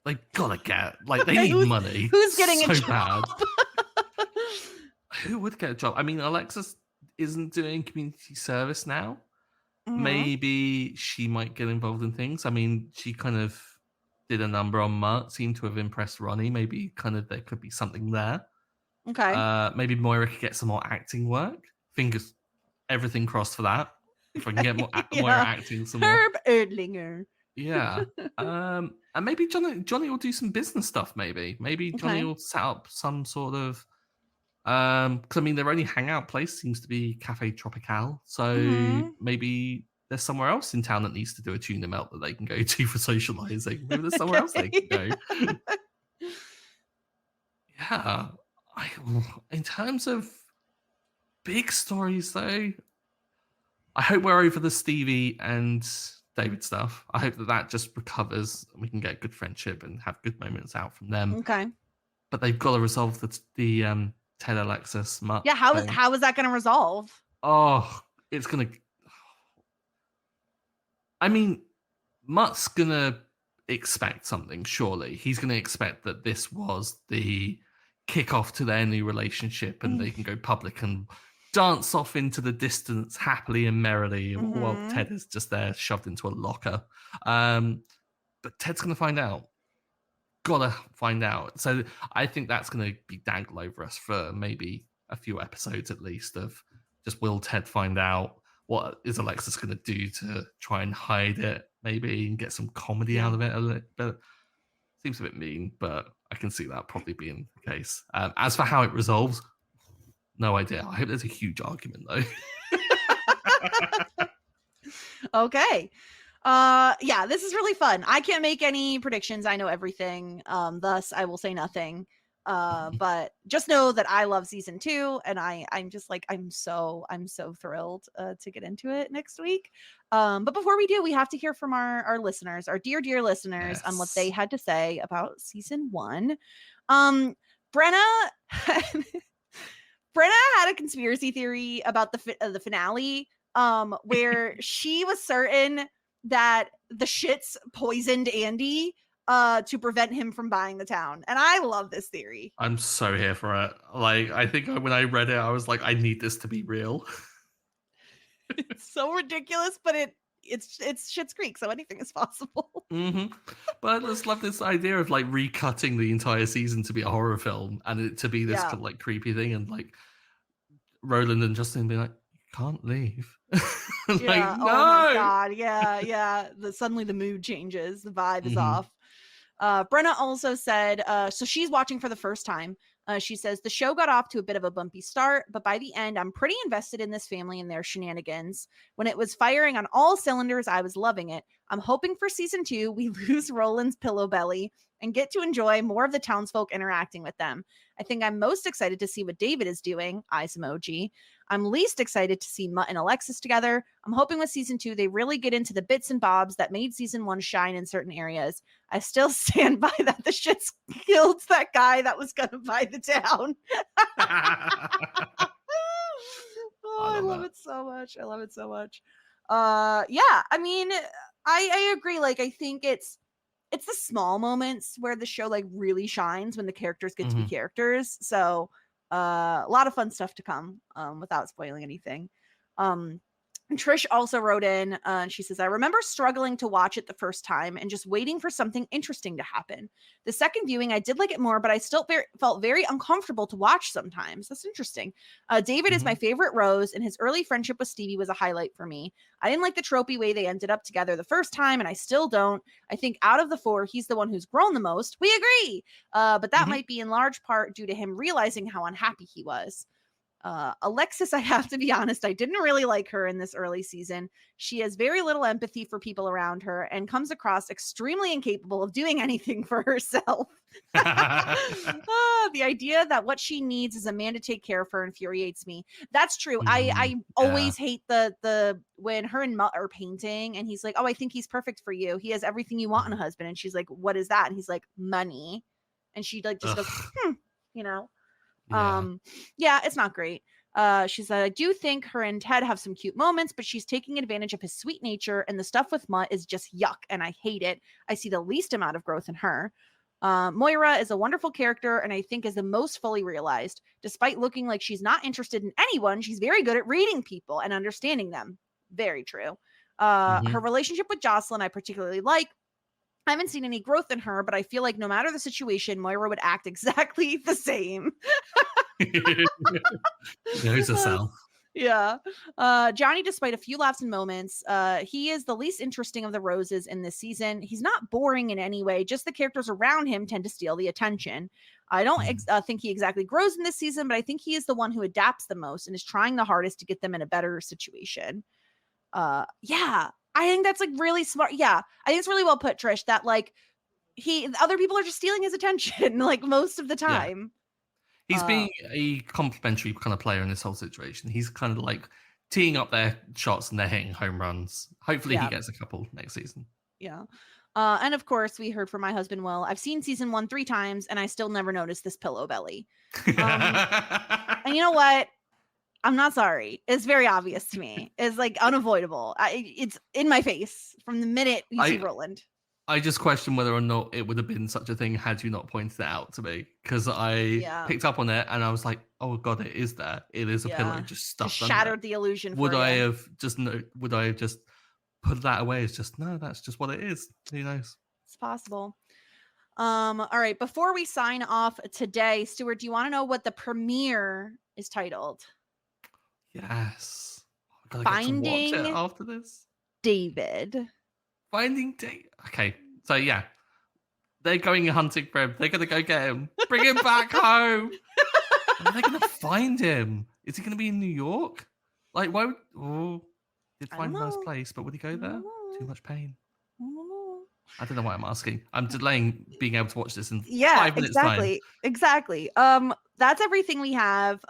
They gotta get like they need who's money who's getting a so job? bad. Who would get a job? I mean, Alexis isn't doing community service now. Mhm. Maybe she might get involved in things. I mean, she kind of did a number on Mutt, seemed to have impressed Ronnie. Maybe kind of there could be something there. Okay. Maybe Moira could get some more acting work. Fingers, everything crossed for that. If I can get more Moira Yeah. acting some more, Herb Erdlinger. yeah. And maybe Johnny will do some business stuff. Maybe Johnny Okay. will set up some sort of because I mean their only hangout place seems to be Cafe Tropical, so Mhm. maybe there's somewhere else in town that needs to do a tuna melt that they can go to for socializing. Maybe there's somewhere else they Okay. can go. Yeah, I, in terms of big stories though, I hope we're over the Stevie and David stuff. I hope that that just recovers and we can get good friendship and have good moments out from them. Okay. But they've got to resolve the Ted Alexis Mutt Yeah, thing. how is that gonna resolve? Oh, it's gonna. I mean, Mutt's gonna expect something. Surely he's gonna expect that this was the kickoff to their new relationship, and they can go public and dance off into the distance happily and merrily, while Mhm. Ted is just there shoved into a locker. But Ted's gonna find out. Gotta find out. So I think that's gonna be dangled over us for maybe a few episodes at least of just will Ted find out? What is Alexis going to do to try and hide it, maybe, and get some comedy Yeah. out of it a little bit? Seems a bit mean, but I can see that probably being the case. As for how it resolves, no idea. I hope there's a huge argument though. Okay. Yeah, this is really fun. I can't make any predictions. I know everything. Thus I will say nothing. But just know that I love season 2, and I'm just like I'm so thrilled to get into it next week. But before we do, we have to hear from our listeners, our dear listeners, on what they Yes. had to say about season 1. Brenna Brenna had a conspiracy theory about the finale, where she was certain that the Schitts poisoned Andy to prevent him from buying the town. And I love this theory. I'm so here for it. Like, I think when I read it, I was like, I need this to be real. It's so ridiculous, but it's Schitt's Creek, so anything is possible. But I just love this idea of like recutting the entire season to be a horror film and it to be this Yeah. kind of like creepy thing, and like Roland and Justin being like, "You can't leave." Like, Yeah. no. Oh my god. Yeah. Yeah. Suddenly the mood changes. The vibe is off. Brenna also said, so she's watching for the first time. She says, the show got off to a bit of a bumpy start, but by the end, I'm pretty invested in this family and their shenanigans. When it was firing on all cylinders, I was loving it. I'm hoping for season 2, we lose Roland's pillow belly and get to enjoy more of the townsfolk interacting with them. I think I'm most excited to see what David is doing. Eyes emoji. I'm least excited to see Mutt and Alexis together. I'm hoping with season 2, they really get into the bits and bobs that made season 1 shine in certain areas. I still stand by that the Schitts killed that guy that was going to buy the town. I love it so much. I love it so much. Yeah, I mean, I agree. Like, I think it's the small moments where the show like really shines when the characters get to be characters. So a lot of fun stuff to come, without spoiling anything. And Trish also wrote in, and she says, I remember struggling to watch it the first time and just waiting for something interesting to happen. The second viewing, I did like it more, but I still felt very uncomfortable to watch sometimes. That's interesting. David is my favorite Rose, and his early friendship with Stevie was a highlight for me. I didn't like the tropey way they ended up together the first time, and I still don't. I think out of the 4, he's the one who's grown the most. We agree. But that might be in large part due to him realizing how unhappy he was. Alexis, I have to be honest, I didn't really like her in this early season. She has very little empathy for people around her and comes across extremely incapable of doing anything for herself. The idea that what she needs is a man to take care of her infuriates me. That's true. I always hate the when her and Mutt are painting and he's like, oh, I think he's perfect for you. He has everything you want in a husband. And she's like, what is that? And he's like, money. And she like just goes, you know. Yeah, it's not great. She said, I do think her and Ted have some cute moments, but she's taking advantage of his sweet nature, and the stuff with Mutt is just yuck, and I hate it. I see the least amount of growth in her. Moira is a wonderful character, and I think is the most fully realized. Despite looking like she's not interested in anyone, she's very good at reading people and understanding them. Very true. Her relationship with Jocelyn, I particularly like. I haven't seen any growth in her, but I feel like no matter the situation, Moira would act exactly the same. Knows herself. Yeah. Johnny, despite a few laughs and moments, he is the least interesting of the Roses in this season. He's not boring in any way, just the characters around him tend to steal the attention. I don't think he exactly grows in this season, but I think he is the one who adapts the most and is trying the hardest to get them in a better situation. Yeah. I think that's like really smart. Yeah. I think it's really well put, Trish, that like other people are just stealing his attention like most of the time. He's being a complimentary kind of player in this whole situation. He's kind of like teeing up their shots and they're hitting home runs. Hopefully he gets a couple next season. Yeah. And of course, we heard from my husband, Will. I've seen season 1 3 times and I still never noticed this pillow belly. And you know what? I'm not sorry. It's very obvious to me. It's like unavoidable. It's in my face from the minute you see Roland. I just question whether or not it would have been such a thing had you not pointed it out to me, because I picked up on it and I was like, "Oh God, it is there! It is a pillow just stuffed." Just shattered the illusion. Would I have just put that away? As just no, that's just what it is. Who knows? It's possible. All right. Before we sign off today, Stuart, do you want to know what the premiere is titled? Yes. Finding get to watch it after this. David. Finding David. Okay, so yeah, they're going hunting for him. They're gonna go get him. Bring him back home. Are they gonna find him? Is he gonna be in New York? Like, why? Did find a nice place, but would he go there? Too much pain. I don't know why I'm asking. I'm delaying being able to watch this in 5 minutes time. Exactly. that's everything we have.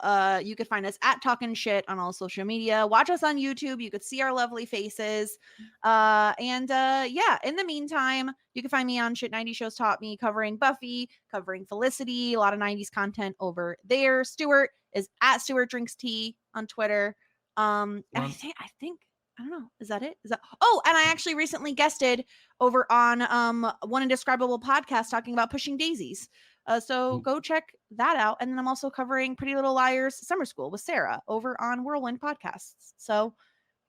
You could find us at Talkin' Shit on all social media. Watch us on YouTube. You could see our lovely faces. Yeah, in the meantime, you can find me on Shit 90 Shows Taught Me, covering Buffy, covering Felicity, a lot of 90s content over there. Stuart is at Stuart Drinks Tea on Twitter. And I think I don't know. Is that it? Is that and I actually recently guested over on One Indescribable podcast talking about pushing daisies. So go check that out. And then I'm also covering Pretty Little Liars Summer School with Sarah over on Whirlwind Podcasts. So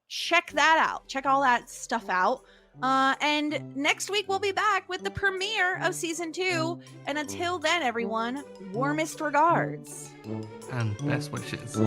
check that out. Check all that stuff out. And next week we'll be back with the premiere of season 2. And until then, everyone, warmest regards and best wishes.